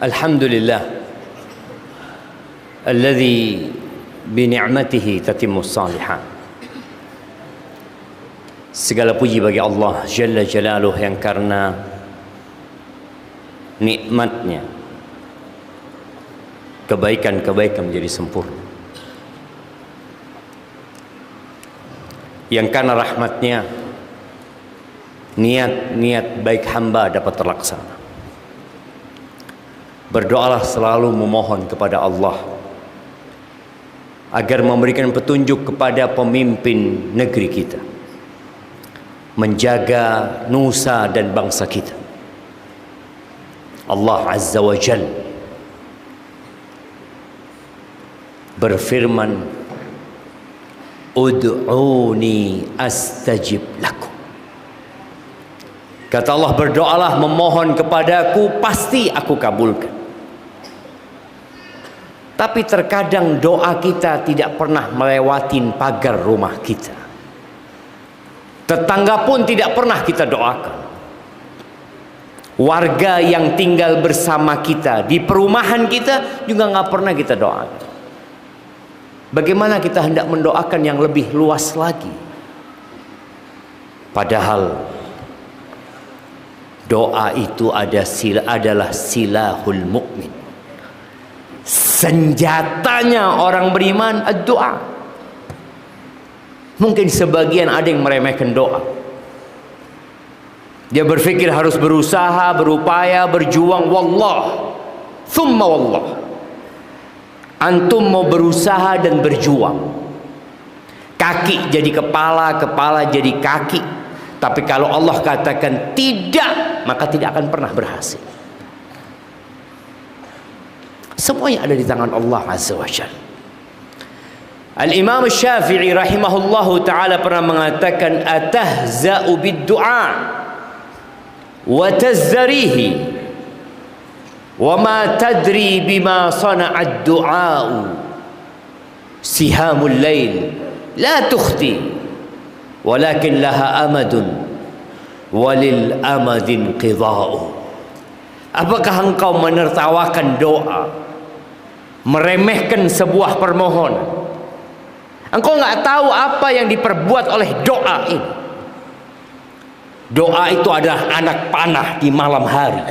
Alhamdulillah alladzi bi ni'matihi tatimmus shalihat. Segala puji bagi Allah Jalla Jalaluh yang karena nikmatnya kebaikan-kebaikan menjadi sempurna, yang karena rahmatnya niat-niat baik hamba dapat terlaksana. Berdoalah selalu memohon kepada Allah agar memberikan petunjuk kepada pemimpin negeri kita, menjaga nusa dan bangsa kita. Allah Azza wa Jalla berfirman, ud'uni astajib lakum. Kata Allah, berdoalah memohon kepadaku, pasti aku kabulkan. Tapi terkadang doa kita tidak pernah melewatin pagar rumah kita. Tetangga pun tidak pernah kita doakan. Warga yang tinggal bersama kita di perumahan kita juga nggak pernah kita doakan. Bagaimana kita hendak mendoakan yang lebih luas lagi? Padahal doa itu adalah silahul mukmin. Senjatanya orang beriman doa. Mungkin sebagian ada yang meremehkan doa. Dia berpikir harus berusaha, berupaya, berjuang. Wallah, thumma wallah. Antum mau berusaha dan berjuang. Kaki jadi kepala, kepala jadi kaki. Tapi kalau Allah katakan tidak, maka tidak akan pernah berhasil. Semuanya ada di tangan Allah Azza wa Jalla. Al-Imam Syafi'i rahimahullahu ta'ala pernah mengatakan, atahza'u bid-du'a wa tazzarihi wa ma tadri bima sana'ad du'a'u sihamul lail la tukhti walakin laha amadun walil amadin qidha'u. Apakah engkau menertawakan doa, meremehkan sebuah permohonan? Engkau nggak tahu apa yang diperbuat oleh doa ini. Doa itu adalah anak panah di malam hari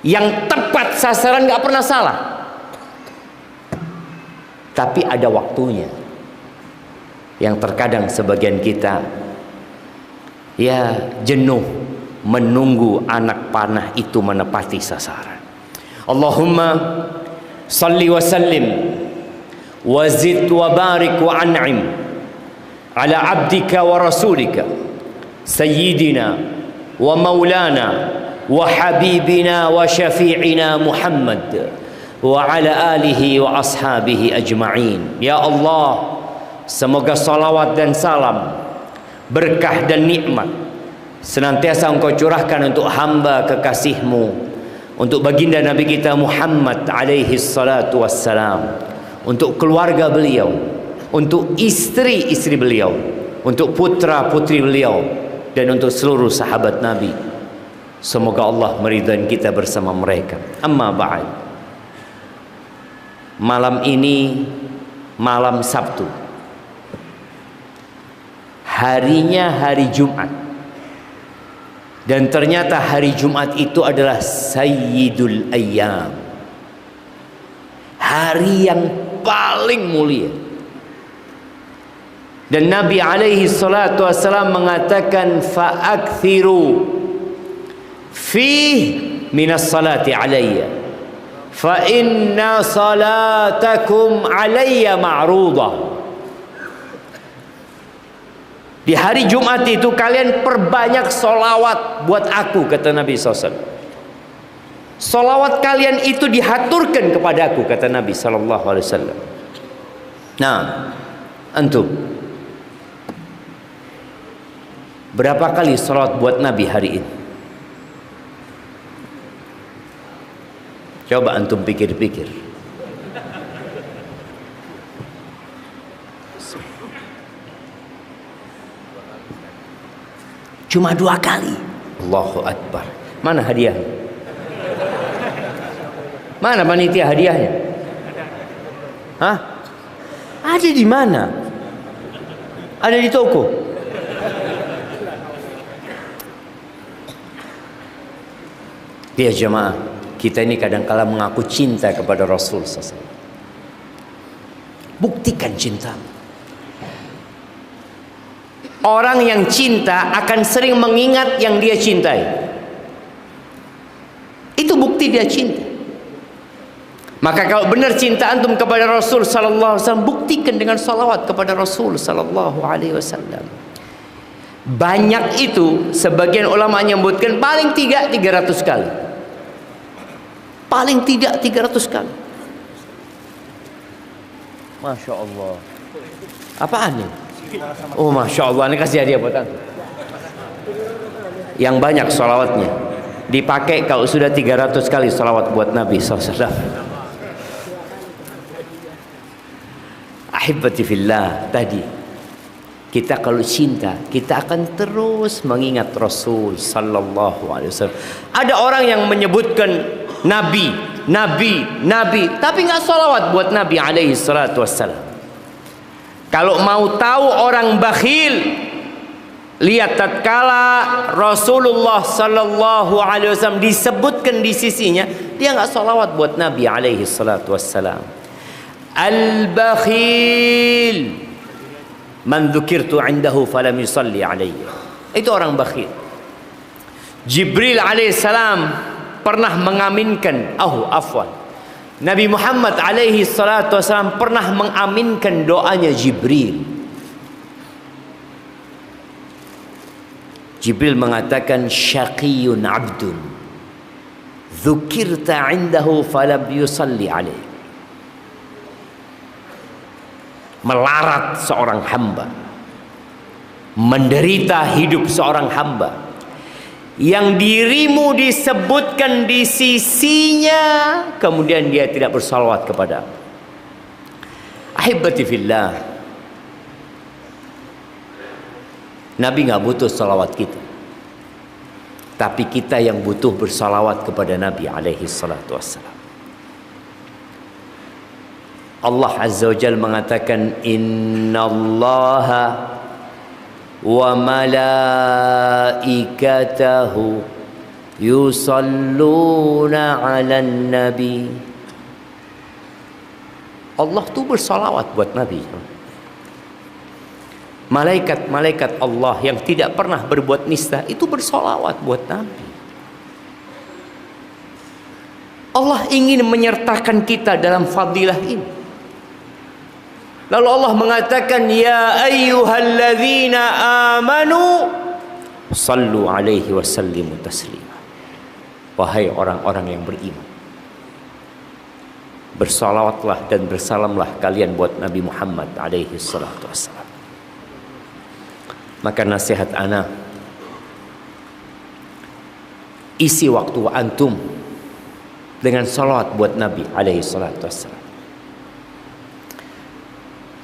yang tepat sasaran, nggak pernah salah. Tapi ada waktunya yang terkadang sebagian kita ya jenuh menunggu anak panah itu menepati sasaran. Allahumma salli wa sallim wa zid wa barik wa an'im ala abdika wa rasulika sayyidina wa maulana wa habibina wa syafi'ina Muhammad wa ala alihi wa ashabihi ajma'in. Ya Allah, semoga salawat dan salam, berkah dan nikmat senantiasa engkau curahkan untuk hamba kekasihmu, untuk baginda Nabi kita Muhammad alaihi salatu wassalam, untuk keluarga beliau, untuk istri-istri beliau, untuk putra-putri beliau, dan untuk seluruh sahabat Nabi. Semoga Allah meridhai kita bersama mereka. Amma ba'd. Malam ini malam Sabtu, harinya hari Jumat, dan ternyata hari Jumat itu adalah Sayyidul Ayyam, hari yang paling mulia. Dan Nabi alaihi salatu wassalam mengatakan, fa'akthiru fih minas salati alayya fa inna salatakum alayya ma'rudah. Di hari Jumat itu kalian perbanyak solawat buat aku, kata Nabi SAW. Solawat kalian itu dihaturkan kepada aku, kata Nabi SAW. Nah, antum berapa kali solawat buat Nabi hari ini? Coba antum pikir-pikir. Cuma 2 kali. Allahu Akbar. Mana hadiah? Mana panitia hadiahnya? Hah? Ada di mana? Ada di toko. Ya jemaah, kita ini kadang-kala mengaku cinta kepada Rasul SAW. Buktikan cinta. Orang yang cinta akan sering mengingat yang dia cintai. Itu bukti dia cinta. Maka kalau benar cinta antum kepada Rasul sallallahu alaihi wasallam, buktikan dengan salawat kepada Rasul sallallahu alaihi wasallam. Banyak itu, sebagian ulama menyebutkan paling tidak 300 kali. Paling tidak 300 kali. Masya Allah. Apaan ini? Oh Masya Allah, ini kasih hadiah buat antum. Yang banyak salawatnya dipakai kalau sudah 300 kali salawat buat Nabi SAW. Ahibati fillah, tadi kita kalau cinta, kita akan terus mengingat Rasul sallallahu alaihi wasallam. Ada orang yang menyebutkan Nabi, tapi nggak salawat buat Nabi alaihi salatu wassalam. Kalau mau tahu orang bakhil, lihat tatkala Rasulullah sallallahu alaihi wasallam disebutkan di sisinya, dia nggak salawat buat Nabi alaihi salatu wassalam. Al-bakhil man dzukirtu indahu falam yusalli alayya. Itu orang bakhil. Jibril alaihissalam pernah mengaminkan, Nabi Muhammad alaihi salatu wasallam pernah mengaminkan doanya Jibril. Jibril mengatakan, syaqiyun abdun dzukirta indahu falam yusalli alayya. Melarat seorang hamba, menderita hidup seorang hamba yang dirimu disebutkan di sisinya, kemudian dia tidak bersalawat kepada. Ahibati fillah, Nabi nggak butuh salawat kita, tapi kita yang butuh bersalawat kepada Nabi alaihi salatu wassalam. Allah Azza wa Jalla mengatakan, innallaha wa malaikatahu yusalluna 'alan nabi. Allah tuh bersalawat buat Nabi. Malaikat-malaikat Allah yang tidak pernah berbuat nista itu bersalawat buat Nabi. Allah ingin menyertakan kita dalam fadilah ini. Lalu Allah mengatakan, ya ayyuhalladzina amanu sallu alaihi wasallimu taslima. Wahai orang-orang yang beriman, bersalawatlah dan bersalamlah kalian buat Nabi Muhammad alaihi salatu wassalam. Maka nasihat ana, isi waktu antum dengan salawat buat Nabi alaihi salatu wassalam.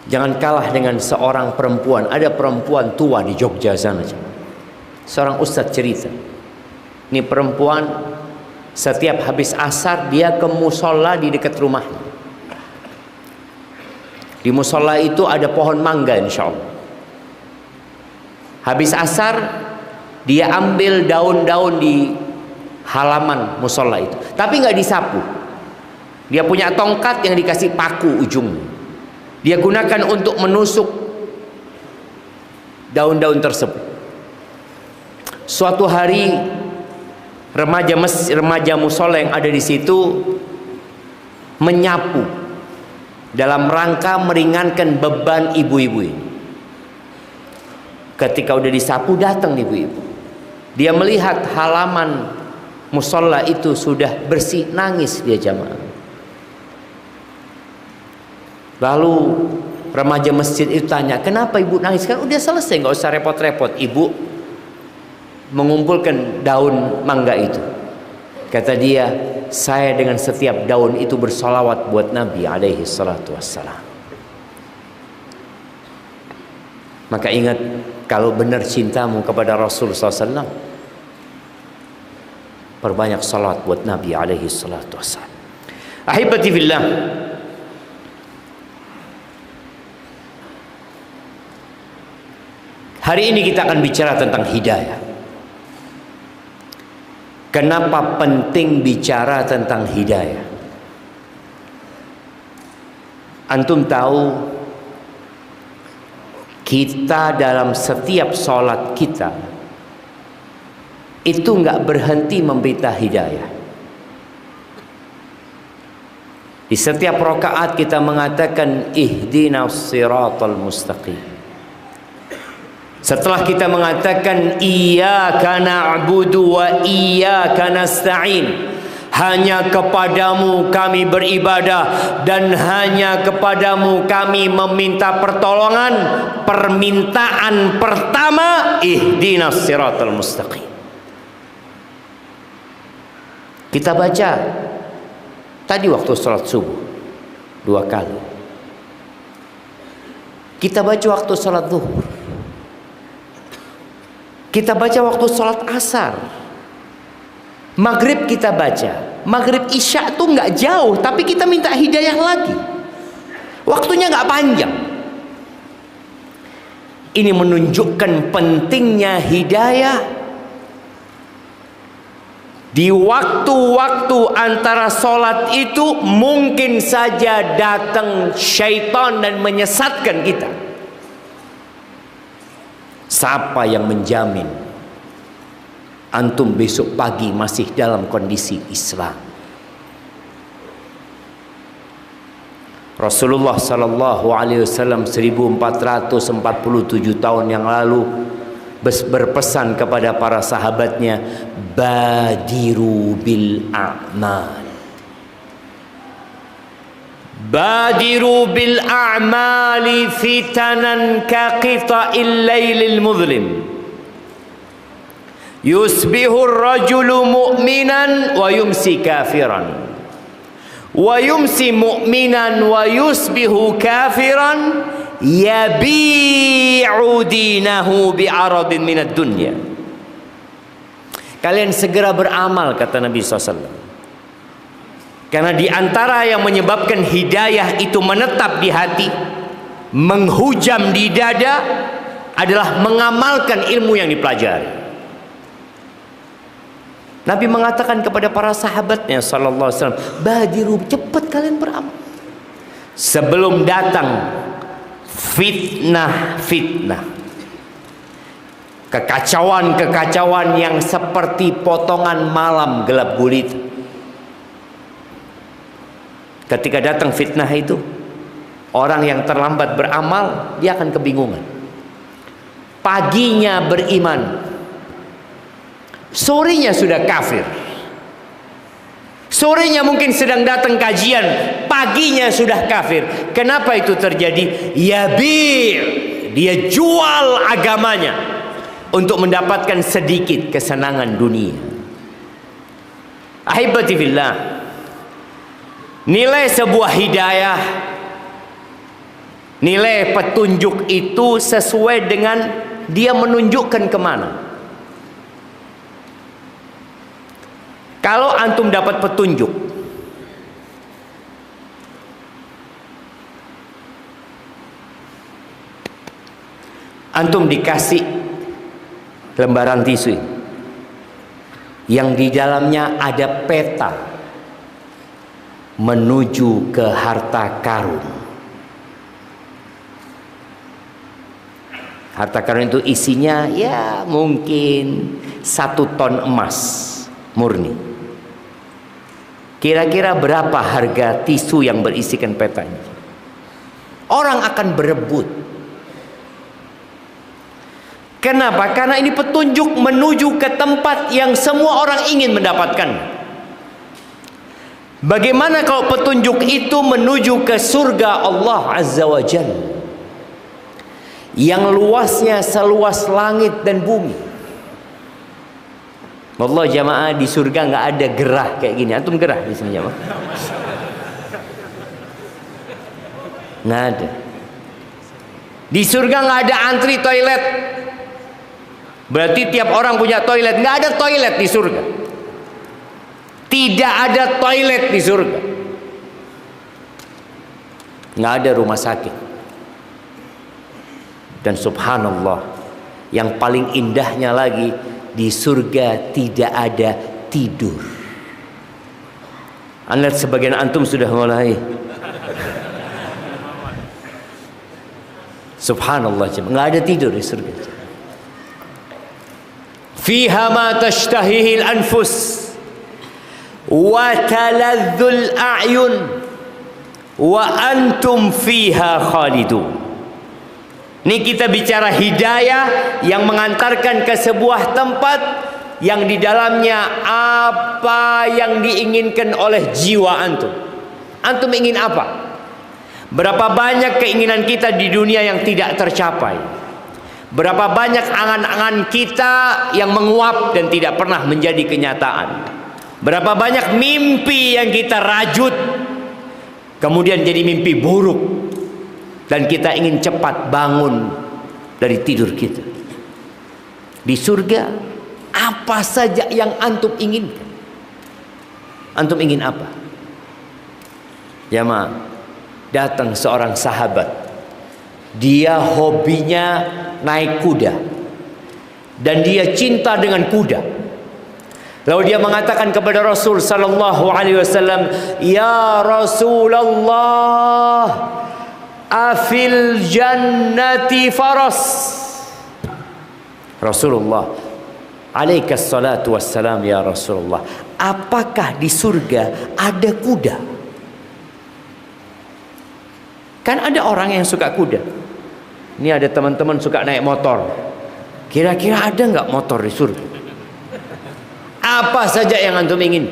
Jangan kalah dengan seorang perempuan. Ada perempuan tua di Jogja sana. Seorang ustadz cerita, ini perempuan setiap habis asar dia ke musola di dekat rumahnya. Di musola itu ada pohon mangga insya Allah. Habis asar dia ambil daun-daun di halaman musola itu, tapi nggak disapu. Dia punya tongkat yang dikasih paku ujungnya. Dia gunakan untuk menusuk daun-daun tersebut. Suatu hari remaja musola yang ada di situ menyapu dalam rangka meringankan beban ibu-ibu ini. Ketika udah disapu, datang ibu-ibu. Dia melihat halaman musola itu sudah bersih, nangis dia jamaah. Lalu remaja masjid itu tanya, kenapa ibu nangis? Kan udah selesai, nggak usah repot-repot. Ibu mengumpulkan daun mangga itu. Kata dia, saya dengan setiap daun itu bersalawat buat Nabi alaihi salatu wassalam. Maka ingat, kalau benar cintamu kepada Rasul SAW, perbanyak salawat buat Nabi alaihi salatu wassalam. Ahibati fillah, hari ini kita akan bicara tentang hidayah. Kenapa penting bicara tentang hidayah? Antum tahu, kita dalam setiap sholat kita itu nggak berhenti meminta hidayah. Di setiap rakaat kita mengatakan ihdinas siratal mustaqim. Setelah kita mengatakan iyyaka na'budu wa iyyaka nasta'in, hanya kepadamu kami beribadah dan hanya kepadamu kami meminta pertolongan, permintaan pertama ihdinas siratal mustaqim. Kita baca tadi waktu sholat subuh 2 kali. Kita baca waktu sholat zuhur. Kita baca waktu sholat asar. Maghrib kita baca. Maghrib isya tuh nggak jauh, tapi kita minta hidayah lagi. Waktunya nggak panjang. Ini menunjukkan pentingnya hidayah. Di waktu-waktu antara sholat itu mungkin saja datang syaitan dan menyesatkan kita. Siapa yang menjamin antum besok pagi masih dalam kondisi Islam? Rasulullah sallallahu alaihi wasallam 1447 tahun yang lalu berpesan kepada para sahabatnya, badiru bil a'mal. Badiru bil a'mali fitanan ka qita'il lailil muzlim. Yusbihu ar-rajulu mu'minan wa yumsi kafiran. Wa yumsi mu'minan wa yusbihu kafiran yabi'u dinahu bi'aradin minad dunya. Kalian segera beramal, kata Nabi SAW. Karena di antara yang menyebabkan hidayah itu menetap di hati, menghujam di dada, adalah mengamalkan ilmu yang dipelajari. Nabi mengatakan kepada para sahabatnya sallallahu alaihi wasallam, badiru, cepat kalian beramal sebelum datang fitnah, kekacauan yang seperti potongan malam gelap gulita. Ketika datang fitnah itu, orang yang terlambat beramal, dia akan kebingungan. Paginya beriman, sorenya sudah kafir. Sorenya mungkin sedang datang kajian, paginya sudah kafir. Kenapa itu terjadi? Dia jual agamanya untuk mendapatkan sedikit kesenangan dunia. Ahibati fillah, nilai sebuah hidayah, nilai petunjuk itu sesuai dengan dia menunjukkan kemana. Kalau antum dapat petunjuk, antum dikasih lembaran tisu yang di dalamnya ada peta menuju ke harta karun. Harta karun itu isinya ya mungkin 1 ton emas murni. Kira-kira berapa harga tisu yang berisikan peta ini? Orang akan berebut. Kenapa? Karena ini petunjuk menuju ke tempat yang semua orang ingin mendapatkan. Bagaimana kalau petunjuk itu menuju ke surga Allah Azza wa Jalla yang luasnya seluas langit dan bumi? Wallah jamaah, di surga nggak ada gerah kayak gini. Antum gerah di sini jamaah? Nggak ada. Di surga nggak ada antri toilet. Berarti tiap orang punya toilet. Nggak ada toilet di surga. Tidak ada toilet di surga. nggak ada rumah sakit. Dan subhanallah, yang paling indahnya lagi, di surga tidak ada tidur. Anda sebagian antum sudah mulai. Subhanallah, nggak ada tidur di surga. Fiha ma tashtahihil anfus wa taladzul a'yun wa antum fiha khalidun. Ini kita bicara hidayah yang mengantarkan ke sebuah tempat yang di dalamnya apa yang diinginkan oleh jiwa antum. Antum ingin apa? Berapa banyak keinginan kita di dunia yang tidak tercapai? Berapa banyak angan-angan kita yang menguap dan tidak pernah menjadi kenyataan? Berapa banyak mimpi yang kita rajut kemudian jadi mimpi buruk? Dan kita ingin cepat bangun dari tidur kita. Di surga, apa saja yang antum inginkan? Antum ingin apa? Jamaah, datang seorang sahabat. Dia hobinya naik kuda. Dan dia cinta dengan kuda. Lalu dia mengatakan kepada Rasul sallallahu alaihi wasallam, "Ya Rasulullah, afil jannati faras." Rasulullah, alaikas salatu wassalam, ya Rasulullah, apakah di surga ada kuda? Kan ada orang yang suka kuda. Ini ada teman-teman suka naik motor. Kira-kira ada nggak motor di surga? Apa saja yang antum ingin.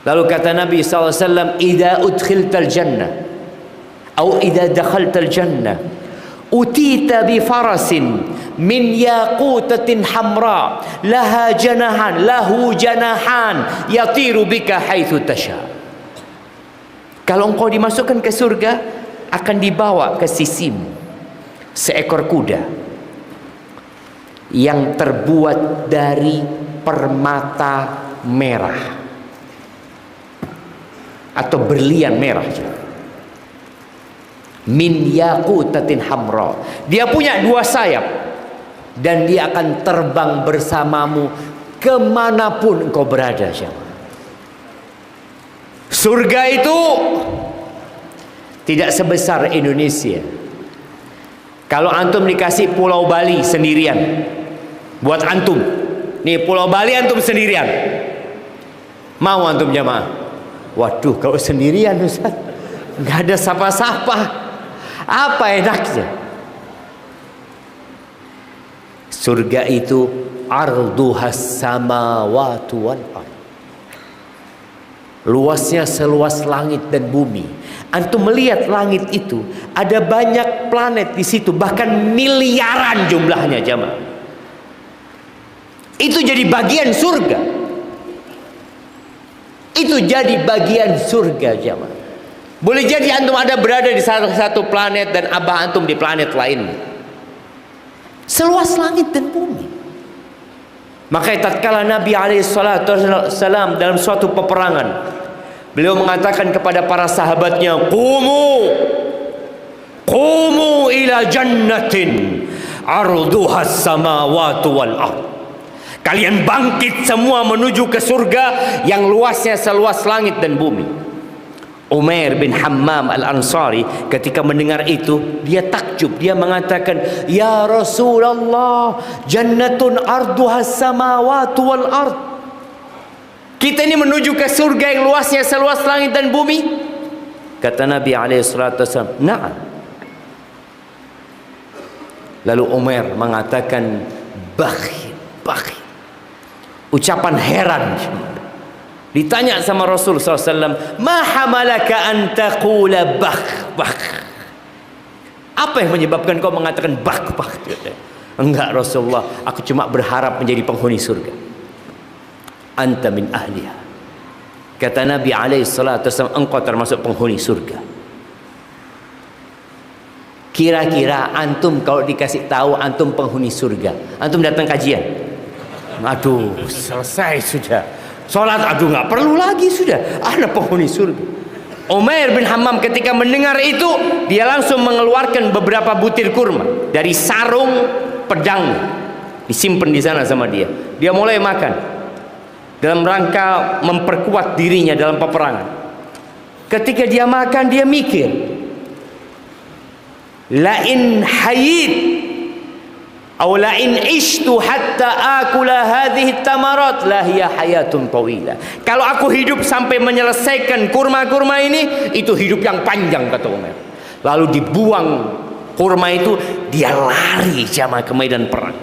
Lalu kata Nabi SAW, "Idza udkhiltal jannah atau idza dakhaltal jannah utita bi farasin min yaqutatin hamra laha janahan lahu janahan yatiru bika haitsu tasha." Kalau engkau dimasukkan ke surga, akan dibawa ke sisimu seekor kuda yang terbuat dari permata merah atau berlian merah. Min yaqutatin hamra. Dia punya 2 sayap dan dia akan terbang bersamamu kemanapun engkau berada. Surga itu tidak sebesar Indonesia. Kalau antum dikasih Pulau Bali sendirian, buat antum, nih Pulau Bali antum sendirian, mau antum jamaah? Waduh, kalau sendirian Ustaz, nggak ada sapa-sapa, apa enaknya? Surga itu arduhas samawati wal ardh, luasnya seluas langit dan bumi. Antum melihat langit itu, ada banyak planet di situ, bahkan miliaran jumlahnya jamaah. Itu jadi bagian surga. Itu jadi bagian surga jamaah. Boleh jadi antum ada berada di salah satu planet dan abah antum di planet lain. Seluas langit dan bumi. Makanya tatkala Nabi SAW dalam suatu peperangan, beliau mengatakan kepada para sahabatnya, Qumu ila jannatin arduhas samawati wal ardh. Kalian bangkit semua menuju ke surga yang luasnya seluas langit dan bumi. Umair bin Hammam al-Ansari ketika mendengar itu, dia takjub, dia mengatakan, "Ya Rasulullah, jannatun arduhas samawati wal ardh." Kita ini menuju ke surga yang luasnya seluas langit dan bumi. Kata Nabi SAW, "Na'am." Lalu Umar mengatakan, "Bakhil, bakhil." Ucapan heran. Ditanya sama Rasul SAW, "Ma hamalaka an taqula bakh, bakh?" Apa yang menyebabkan kau mengatakan bakh, bakh? Enggak Rasulullah, aku cuma berharap menjadi penghuni surga. Anta min ahliha. Kata Nabi SAW, engkau termasuk penghuni surga. Kira-kira antum kalau dikasih tahu antum penghuni surga, antum datang kajian? Aduh, selesai sudah. Sholat, aduh nggak perlu lagi sudah. Ana penghuni surga. Umair bin Hammam ketika mendengar itu, dia langsung mengeluarkan beberapa butir kurma dari sarung pedang, disimpan di sana sama dia. Dia mulai makan dalam rangka memperkuat dirinya dalam peperangan. Ketika dia makan, dia mikir, lain hayit atau lain ishtu hatta akula hadhihi tamarat la hiya hayatun tawila. Kalau aku hidup sampai menyelesaikan kurma-kurma ini, itu hidup yang panjang, kata Umar. Lalu dibuang kurma itu, dia lari jamaah ke medan perang.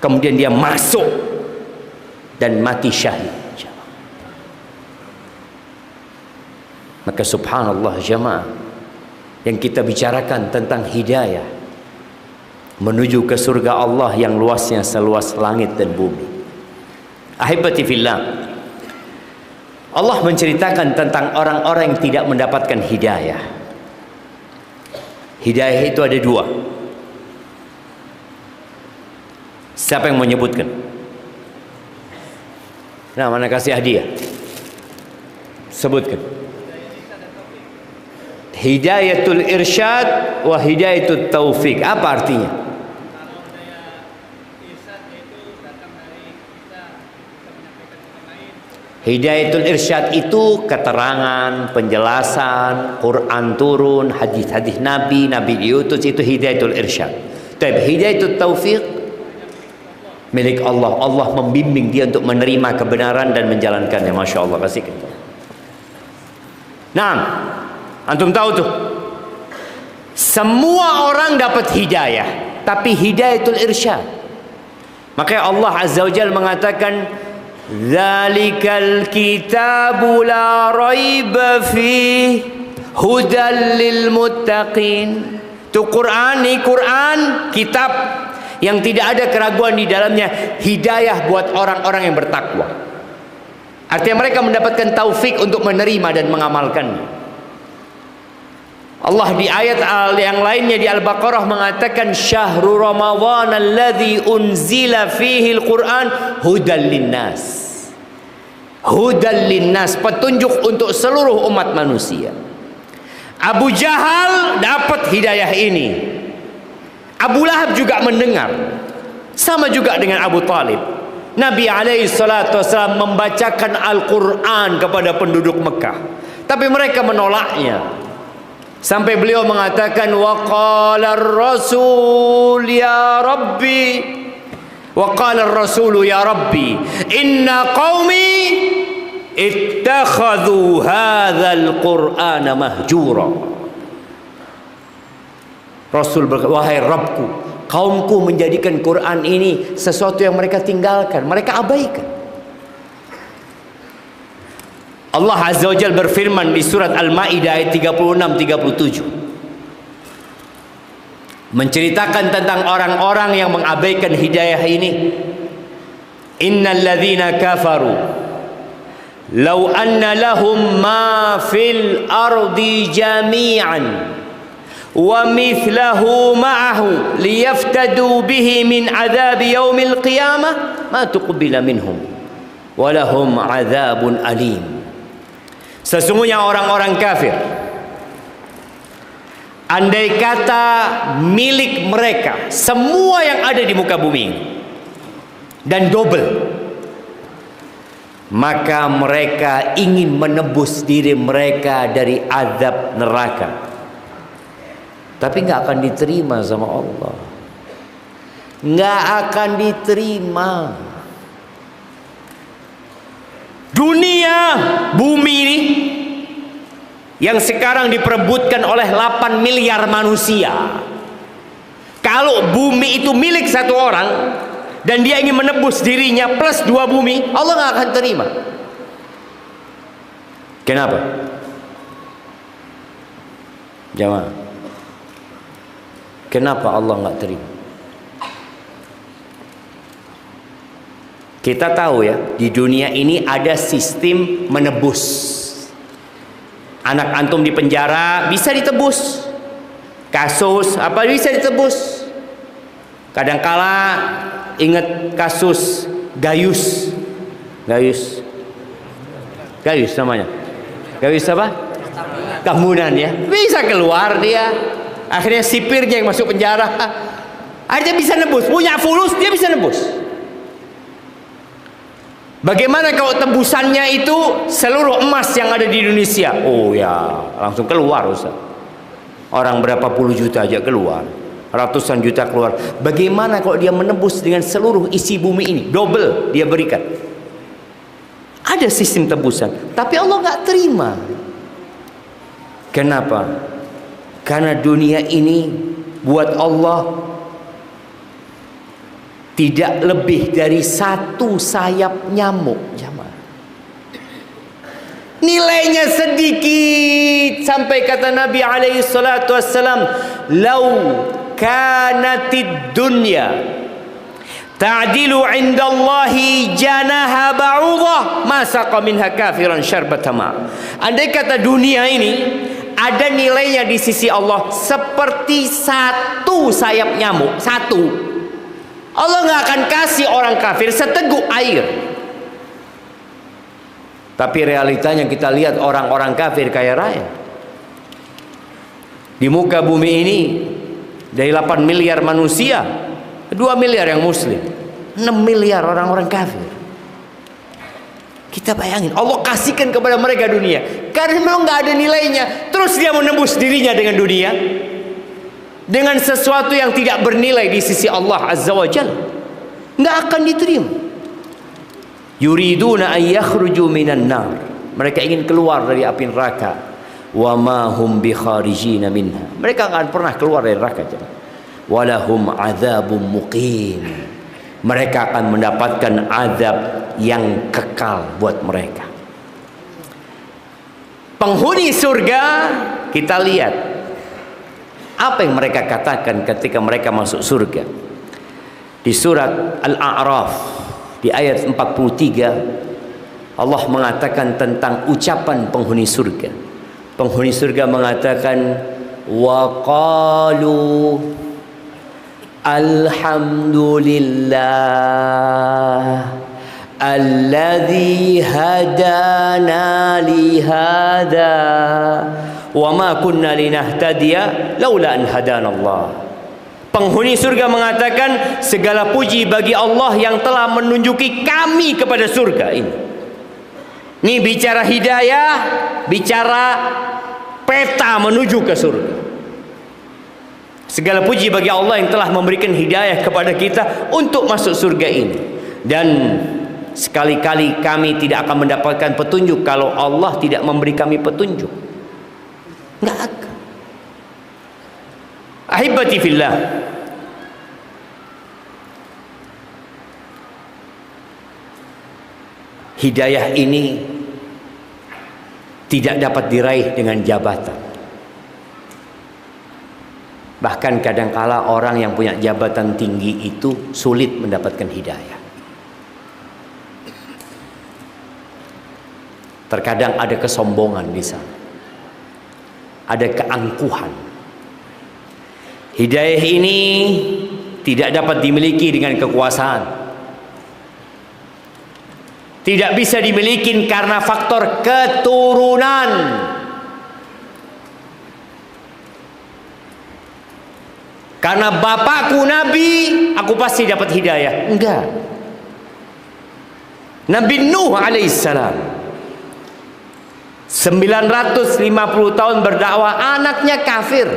Kemudian dia masuk dan mati syahid. Maka subhanallah jamaah, yang kita bicarakan tentang hidayah menuju ke surga Allah yang luasnya seluas langit dan bumi. Ahibati fillah, Allah menceritakan tentang orang-orang yang tidak mendapatkan hidayah. Hidayah itu ada dua. Siapa yang menyebutkan? Nah, mana kasih hadiah? Sebutkan. Hidayatul irsyad wa hidayatul taufik. Apa artinya? Hidayatul irsyad itu keterangan, penjelasan, Quran turun, hadis-hadis Nabi, Nabi diutus, itu hidayatul irsyad. Tapi hidayatul taufik milik Allah. Allah membimbing dia untuk menerima kebenaran dan menjalankannya. Masya Allah, kasihkan. Nah, antum tahu tuh, semua orang dapat hidayah, tapi hidayatul irsyad. Makanya Allah Azza wa Jalla mengatakan, Zalikal kitabu la raiba fih hudal lil muttaqin. Itu Quran, ini Quran, kitab yang tidak ada keraguan di dalamnya, hidayah buat orang-orang yang bertakwa. Artinya mereka mendapatkan taufik untuk menerima dan mengamalkannya. Allah di ayat yang lainnya di Al-Baqarah mengatakan, Syahrul Ramadhan alladzi unzila fihi al-Quran hudal linnas. Hudal linnas, petunjuk untuk seluruh umat manusia. Abu Jahal dapat hidayah ini. Abu Lahab juga mendengar. Sama juga dengan Abu Talib. Nabi SAW membacakan Al-Quran kepada penduduk Mekah, tapi mereka menolaknya. Sampai beliau mengatakan, wa qala ar-rasul ya rabbi, wa qala ar-rasul ya rabbi inna qaumi ittakhadhu hadzal qur'ana mahjura. Rasul berkata, wahai Rabbku, kaumku menjadikan Quran ini sesuatu yang mereka tinggalkan, mereka abaikan. Allah Azza wa Jalla berfirman di surat Al-Maidah ayat 36-37, menceritakan tentang orang-orang yang mengabaikan hidayah ini. Innal ladzina kafaru law anna lahum ma fil ardi jami'an wa mithlahu ma'ahu liyaftadu bihi min adzabi yaumil qiyamah ma tuqbila minhum wa lahum adzabun alim. Sesungguhnya orang-orang kafir, andai kata milik mereka semua yang ada di muka bumi dan double, maka mereka ingin menebus diri mereka dari azab neraka, tapi nggak akan diterima sama Allah, nggak akan diterima. Dunia, bumi ini yang sekarang diperebutkan oleh 8 miliar manusia. Kalau bumi itu milik satu orang dan dia ingin menebus dirinya plus 2 bumi, Allah nggak akan terima. Kenapa? Jamaah, kenapa Allah nggak terima? Kita tahu ya, di dunia ini ada sistem menebus. Anak antum di penjara bisa ditebus. Kasus apa bisa ditebus. Kadangkala ingat kasus Gayus namanya. Gayus apa? kambunan ya, bisa keluar dia. Akhirnya sipirnya yang masuk penjara, akhirnya bisa nebus, punya fulus dia bisa nebus. Bagaimana kalau tebusannya itu seluruh emas yang ada di Indonesia? Oh ya, langsung keluar Ustaz. Orang berapa puluh juta aja keluar, ratusan juta keluar. Bagaimana kalau dia menebus dengan seluruh isi bumi ini, double dia berikan? Ada sistem tebusan, tapi Allah nggak terima. Kenapa? Karena dunia ini buat Allah tidak lebih dari satu sayap nyamuk. Nilainya sedikit, sampai kata Nabi alaihi salatu wassalam, "Lau kanatid dunya ta'dilu 'indallahi janaha ba'udah, ma saqa minha kafiran syarbata ma." Andai kata dunia ini ada nilainya di sisi Allah seperti satu sayap nyamuk, satu, Allah nggak akan kasih orang kafir seteguk air. Tapi realitanya kita lihat orang-orang kafir kaya raya. Di muka bumi ini dari 8 miliar manusia, 2 miliar yang muslim, 6 miliar orang-orang kafir. Kita bayangin, Allah kasihkan kepada mereka dunia karena memang nggak ada nilainya. Terus dia menembus dirinya dengan dunia, dengan sesuatu yang tidak bernilai di sisi Allah Azza wa Jalla, nggak akan diterima. Yuriduna an yakhruju minan nar, mereka ingin keluar dari api neraka. Wa ma hum bi kharijina minha, mereka enggak pernah keluar dari neraka. Walahum adzabum muqim, mereka akan mendapatkan azab yang kekal buat mereka. Penghuni surga, kita lihat apa yang mereka katakan ketika mereka masuk surga. Di surat Al-A'raf di ayat 43, Allah mengatakan tentang ucapan penghuni surga. Penghuni surga mengatakan, wa qalu alhamdulillah alladzi hadana li hadza wa ma kunna linahtadiya laula an hadanallah. Penghuni surga mengatakan, segala puji bagi Allah yang telah menunjuki kami kepada surga ini. Ini bicara hidayah, bicara peta menuju ke surga. Segala puji bagi Allah yang telah memberikan hidayah kepada kita untuk masuk surga ini. Dan sekali-kali kami tidak akan mendapatkan petunjuk kalau Allah tidak memberi kami petunjuk. Nggak akan. Ahibati fillah, hidayah ini tidak dapat diraih dengan jabatan. Bahkan kadangkala orang yang punya jabatan tinggi itu sulit mendapatkan hidayah. Terkadang ada kesombongan di sana, ada keangkuhan. Hidayah ini tidak dapat dimiliki dengan kekuasaan, tidak bisa dimiliki karena faktor keturunan. Karena bapakku nabi, aku pasti dapat hidayah. Enggak. Nabi Nuh alaihissalam 950 tahun berdakwah, anaknya kafir.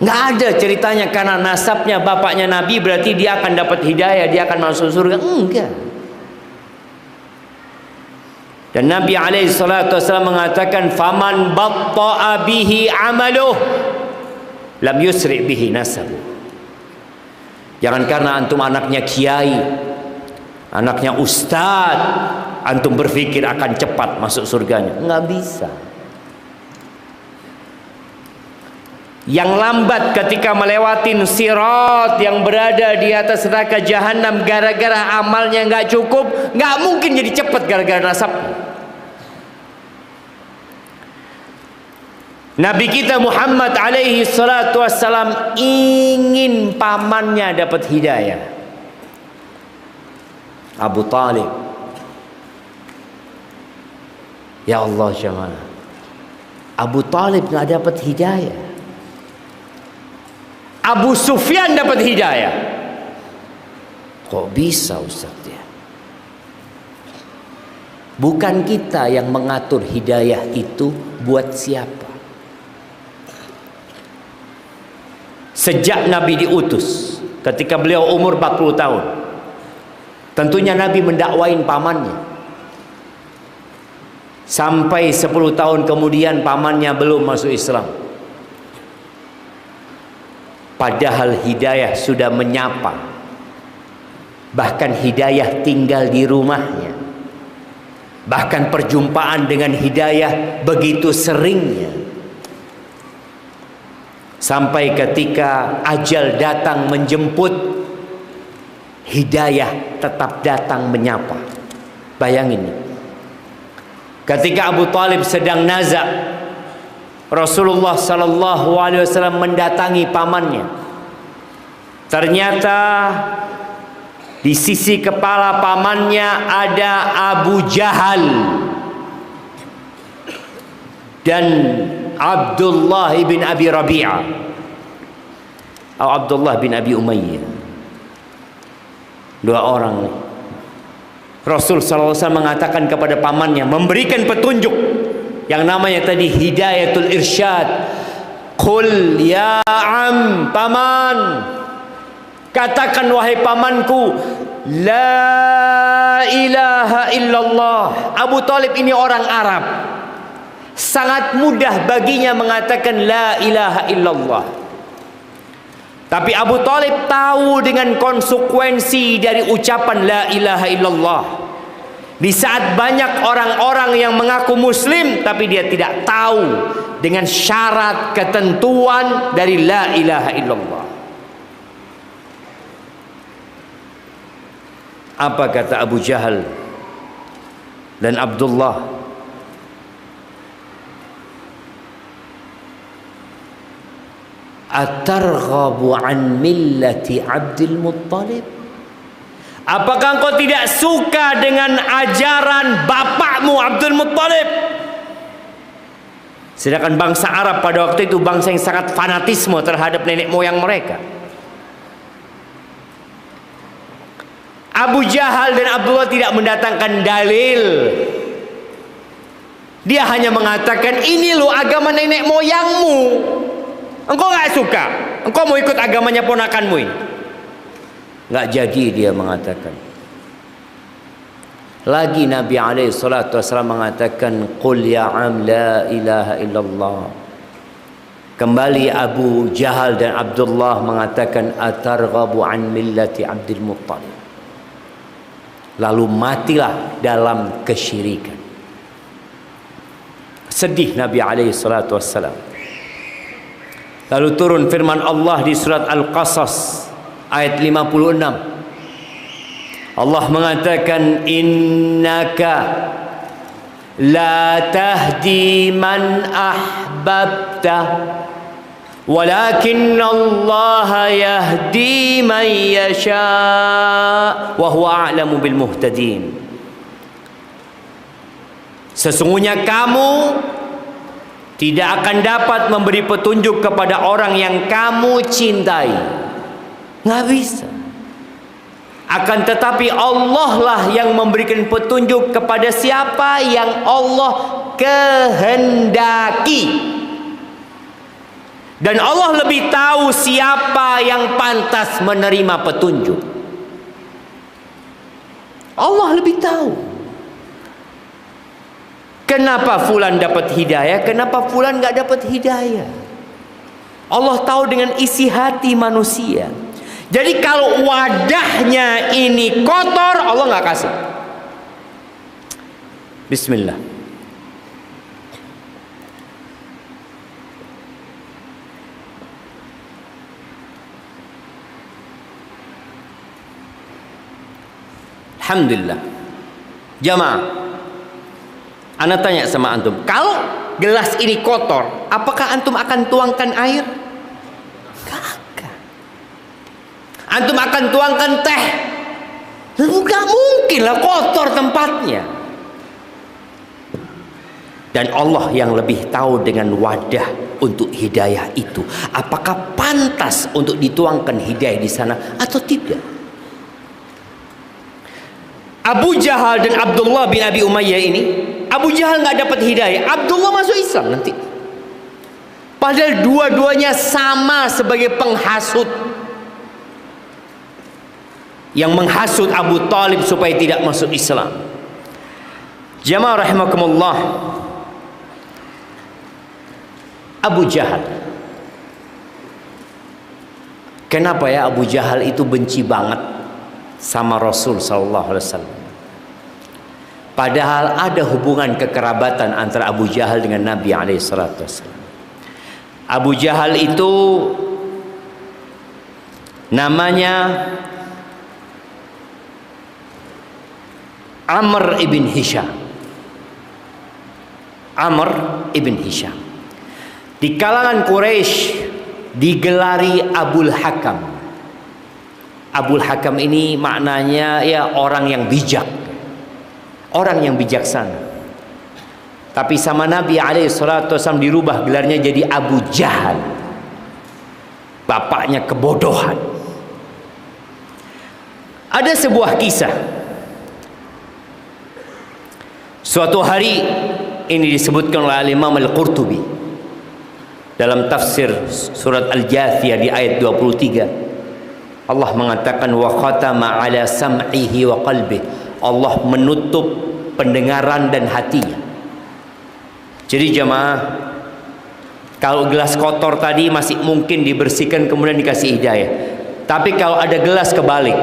Nggak ada ceritanya karena nasabnya bapaknya Nabi berarti dia akan dapat hidayah, dia akan masuk surga. Enggak. Dan Nabi SAW mengatakan, faman batta'a bihi amaluh lam yusri bihi nasabu. Jangan karena antum anaknya kiai, anaknya ustad, antum berpikir akan cepat masuk surganya. Nggak bisa. Yang lambat ketika melewatin sirat yang berada di atas neraka jahanam gara-gara amalnya nggak cukup, nggak mungkin jadi cepat gara-gara nasab. Nabi kita Muhammad alaihi salatu wassalam ingin pamannya dapat hidayah. Abu Talib Ya Allah jemaah, Abu Talib nggak dapat hidayah, Abu Sufyan dapat hidayah. Kok bisa Ustaz ya? Bukan kita yang mengatur hidayah itu buat siapa. Sejak Nabi diutus, ketika beliau umur 40 tahun, tentunya Nabi mendakwain pamannya. Sampai 10 tahun kemudian pamannya belum masuk Islam. Padahal hidayah sudah menyapa. Bahkan hidayah tinggal di rumahnya. Bahkan perjumpaan dengan hidayah begitu seringnya. Sampai ketika ajal datang menjemput, hidayah tetap datang menyapa. Bayangin nih. Ketika Abu Talib sedang nazak, Rasulullah sallallahu alaihi wasallam mendatangi pamannya. Ternyata di sisi kepala pamannya ada Abu Jahal dan Abdullah bin Abi Rabi'ah atau Abdullah bin Abi Umayyah. Dua orang nih. Rasul SAW mengatakan kepada pamannya, memberikan petunjuk yang namanya tadi hidayatul irsyad. Qul ya am, paman, katakan wahai pamanku, la ilaha illallah. Abu Talib ini orang Arab, sangat mudah baginya mengatakan la ilaha illallah. Tapi Abu Talib tahu dengan konsekuensi dari ucapan la ilaha illallah. Di saat banyak orang-orang yang mengaku muslim, tapi dia tidak tahu dengan syarat ketentuan dari la ilaha illallah. Apa kata Abu Jahal dan Abdullah? Atarghabu an millati Abdul Muttalib? Apakah engkau tidak suka dengan ajaran bapakmu Abdul Muttalib? Sedangkan bangsa Arab pada waktu itu bangsa yang sangat fanatisme terhadap nenek moyang mereka. Abu Jahal dan Abdullah tidak mendatangkan dalil. Dia hanya mengatakan, ini loh agama nenek moyangmu. Engkau gak suka, engkau mau ikut agamanya ponakanmu ini. Gak jadi dia mengatakan. Lagi Nabi SAW mengatakan, Qul ya am la ilaha illallah. Kembali Abu Jahal dan Abdullah mengatakan, Atarghabu an millati Abdul Muttalib. Lalu matilah dalam kesyirikan. Sedih Nabi SAW. Lalu turun firman Allah di surat Al-Qasas ayat 56. Allah mengatakan, innaka la tahdi man ahbabta walakin Allah yahdi man yasha wa huwa a'lamu bil muhtadin. Sesungguhnya kamu tidak akan dapat memberi petunjuk kepada orang yang kamu cintai. Nggak bisa. Akan tetapi Allah lah yang memberikan petunjuk kepada siapa yang Allah kehendaki. Dan Allah lebih tahu siapa yang pantas menerima petunjuk. Allah lebih tahu. Kenapa fulan dapat hidayah, kenapa fulan nggak dapat hidayah? Allah tahu dengan isi hati manusia. Jadi kalau wadahnya ini kotor, Allah nggak kasih. Bismillah. Alhamdulillah. Jamaah, ana tanya sama antum, kalau gelas ini kotor, apakah antum akan tuangkan air? Kagak. Antum akan tuangkan teh? Enggak mungkin lah, kotor tempatnya. Dan Allah yang lebih tahu dengan wadah untuk hidayah itu. Apakah pantas untuk dituangkan hidayah di sana atau tidak? Abu Jahal dan Abdullah bin Abi Umayyah ini, Abu Jahal nggak dapat hidayah, Abdullah masuk Islam nanti. Padahal dua-duanya sama sebagai penghasut, yang menghasut Abu Talib supaya tidak masuk Islam. Jamaah rahimakumullah, Abu Jahal, kenapa ya Abu Jahal itu benci banget sama Rasul sallallahu alaihi wasallam? Padahal ada hubungan kekerabatan antara Abu Jahal dengan Nabi alaihi salatu wasallam. Abu Jahal itu namanya Amr ibn Hisham. Amr ibn Hisham di kalangan Quraisy digelari Abul Hakam. Abul Hakam ini maknanya ya orang yang bijak, orang yang bijaksana. Tapi sama Nabi alaihissalatu wassalam dirubah gelarnya jadi Abu Jahal, bapaknya kebodohan. Ada sebuah kisah. Suatu hari, ini disebutkan oleh Imam Al-Qurtubi dalam tafsir surat Al-Jathiyah di ayat 23. Allah mengatakan wa khatama ala sam'ihi wa qalbihi. Allah menutup pendengaran dan hatinya. Jadi jemaah, kalau gelas kotor tadi masih mungkin dibersihkan kemudian dikasih hidayah. Tapi kalau ada gelas kebalik,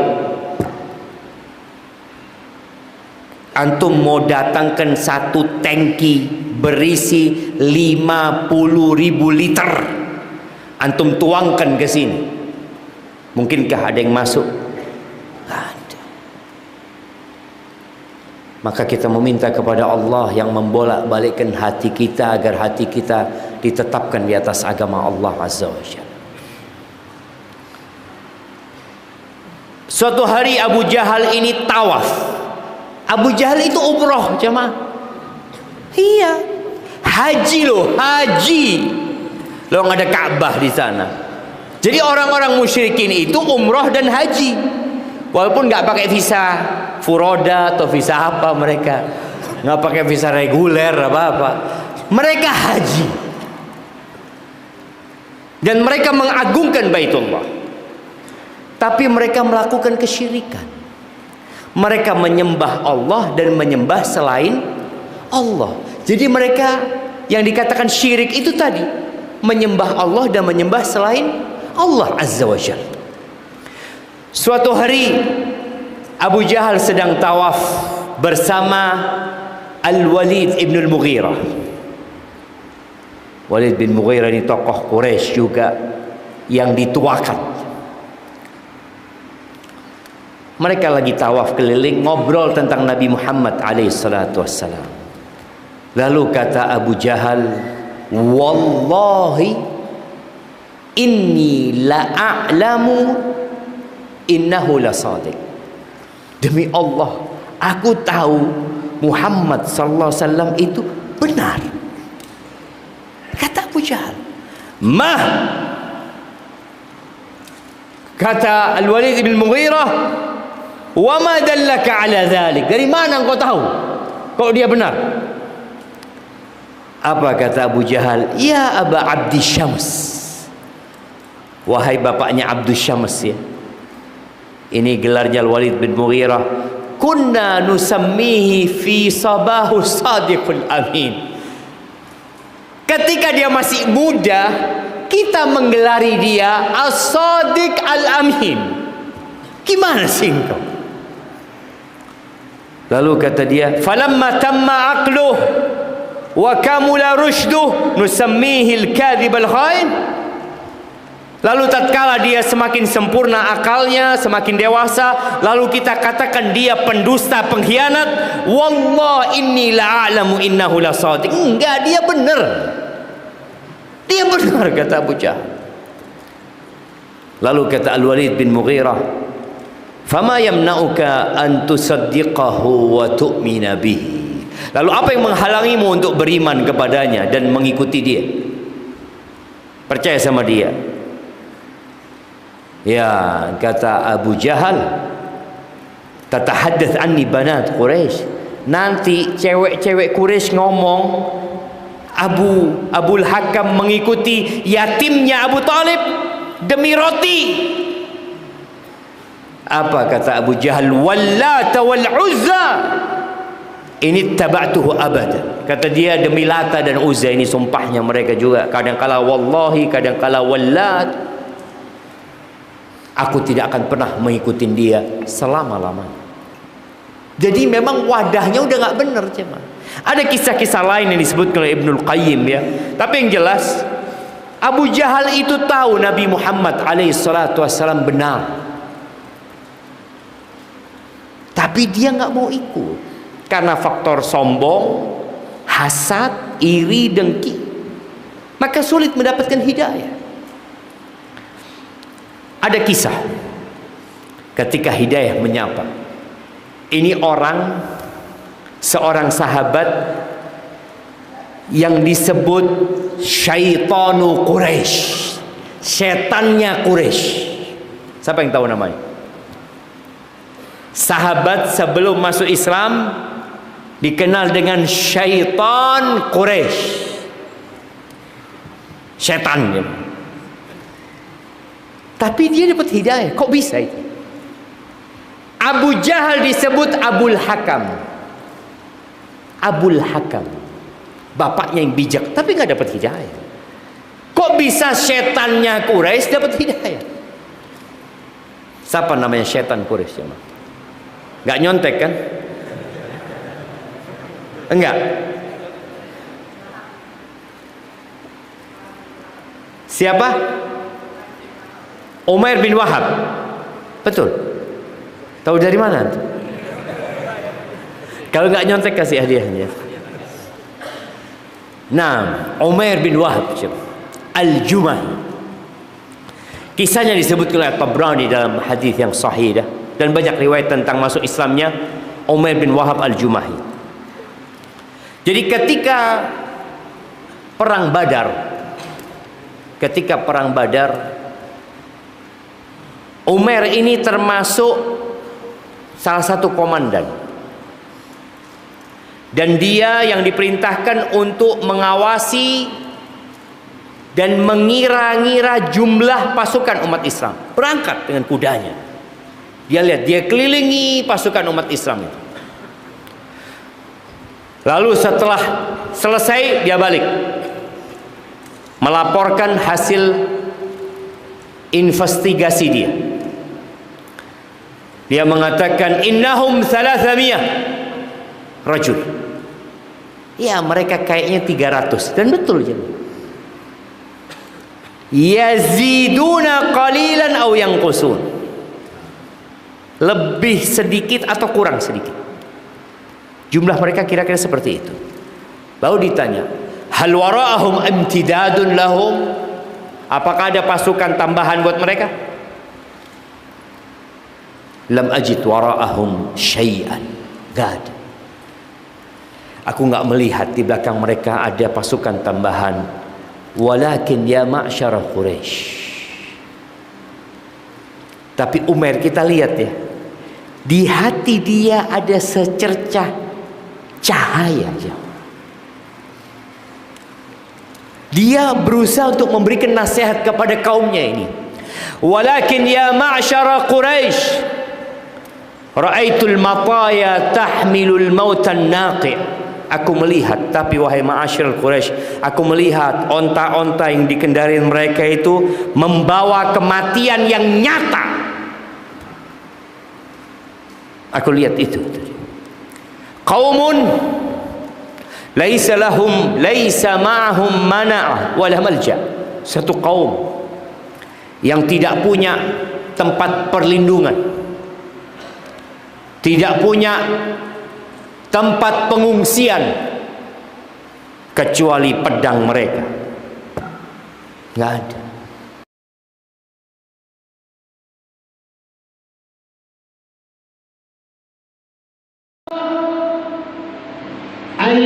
antum mau datangkan satu tangki berisi 50.000 liter, antum tuangkan ke sini, mungkinkah ada yang masuk? Ada. Maka kita meminta kepada Allah yang membolak-balikkan hati kita agar hati kita ditetapkan di atas agama Allah Azza wa Jalla. Suatu hari Abu Jahal ini tawaf. Abu Jahal itu umroh, jemaah. Iya, haji loh, haji. Loh, nggak ada Ka'bah di sana. Jadi orang-orang musyrikin itu umroh dan haji, walaupun nggak pakai visa furoda atau visa apa, mereka nggak pakai visa reguler apa-apa. Mereka haji dan mereka mengagungkan Baitullah. Tapi mereka melakukan kesyirikan. Mereka menyembah Allah dan menyembah selain Allah. Jadi mereka yang dikatakan syirik itu tadi, menyembah Allah dan menyembah selain Allah Azza wa Jalla. Suatu hari Abu Jahal sedang tawaf bersama Al-Walid ibn Al-Mughirah. Walid bin Mughirah ini tokoh Quraisy juga yang dituakan. Mereka lagi tawaf keliling, ngobrol tentang Nabi Muhammad alaihissalatu wassalam. Lalu kata Abu Jahal, wallahi inni la'a'lamu innahu lasadiq. Demi Allah, aku tahu Muhammad sallallahu alaihi wasallam itu benar. Kata Abu Jahal. Mah, kata Al-Walid bin Mughirah, wa ma dallaka ala dhalik. Dari mana engkau tahu kalau dia benar? Apa kata Abu Jahal? Ya Aba Abdi Syams, wahai bapaknya Abdus Syams ya. Ini gelarnya Al-Walid bin Mughirah. Kunna nusammihi fi sabahu sadiqul amin. Ketika dia masih muda, kita menggelari dia as-sadiq al-amin. Gimana sih engkau? Lalu kata dia, falamma tamma aqluh wa kamula rushduh nusammihi al-kadhib al-khain. Lalu tatkala dia semakin sempurna akalnya, semakin dewasa, lalu kita katakan dia pendusta, pengkhianat. Wallah inni la'alamu innahu lasadiq. Enggak, dia benar. Dia benar, kata Abu Jahal. Lalu kata Al-Walid bin Mughirah, fama yamna'uka an tusaddiqahu wa tu'mina bihi. Lalu apa yang menghalangimu untuk beriman kepadanya dan mengikuti dia, percaya sama dia? Ya, kata Abu Jahal, tatahaddath anni banat Quraisy. Nanti cewek-cewek Quraisy ngomong Abul Hakam mengikuti yatimnya Abu Talib demi roti. Apa kata Abu Jahal? Wallata wal Uzza ini taba'tuhu abada. Kata dia, demi Lata dan Uzza, ini sumpahnya mereka juga. Kadang-kala wallahi, kadang-kala wallat, aku tidak akan pernah mengikuti dia selama-lamanya. Jadi memang wadahnya udah nggak benar, cuma ada kisah-kisah lain yang disebutkan oleh Ibnul Qayyim ya. Tapi yang jelas Abu Jahal itu tahu Nabi Muhammad alaihissalam benar, tapi dia nggak mau ikut karena faktor sombong, hasad, iri, dengki. Maka sulit mendapatkan hidayah. Ada kisah ketika Hidayah menyapa. Ini seorang sahabat yang disebut Syaitanu Quraisy, setannya Quraisy. Siapa yang tahu namanya? Sahabat sebelum masuk Islam dikenal dengan Syaitan Quraisy, setan ya. Tapi dia dapat hidayah. Kok bisa itu? Abu Jahal disebut Abul Hakam. Abul Hakam, bapaknya yang bijak, tapi nggak dapat hidayah. Kok bisa setannya Quraisy dapat hidayah? Siapa namanya setan Quraisy? Nggak nyontek kan? Enggak. Siapa? Umair bin Wahab. Betul. Tahu dari mana? Kalau nggak nyontek kasih hadiahnya. Nah, Umair bin Wahab Al-Jumahi. Kisahnya disebut oleh Tabrani dalam hadis yang sahih dan banyak riwayat tentang masuk Islamnya Umair bin Wahab Al-Jumahi. Jadi ketika perang Badar, Umair ini termasuk salah satu komandan, dan dia yang diperintahkan untuk mengawasi dan mengira-ngira jumlah pasukan umat Islam. Berangkat dengan kudanya, dia lihat, dia kelilingi pasukan umat Islam itu. Lalu setelah selesai dia balik melaporkan hasil investigasi dia. Dia mengatakan innahum 300 rajul. Ya, mereka kayaknya 300, dan betul jadi. Yaziduna qalilan aw yanqusun. Lebih sedikit atau kurang sedikit. Jumlah mereka kira-kira seperti itu. Lalu ditanya, hal wara'ahum imtidadun lahum? Apakah ada pasukan tambahan buat mereka? Lam ajid wara'ahum syai'an. Gak ada. Aku nggak melihat di belakang mereka ada pasukan tambahan. Walakin ya ma'syara Quraisy. Tapi Umair, kita lihat ya, di hati dia ada secercah cahaya. Dia berusaha untuk memberikan nasihat kepada kaumnya ini. Walakin ya ma'syara Quraisy, ra'aitul mataya tahmilul mautan naqi. Aku melihat, tapi wahai ma'asyiral Quraisy, aku melihat onta-onta yang dikendarai mereka itu membawa kematian yang nyata. Aku lihat itu. Qaumun laisa ma'ahum mana'ah wala malja. Satu kaum yang tidak punya tempat perlindungan, tidak punya tempat pengungsian kecuali pedang mereka. Nggak ada. ay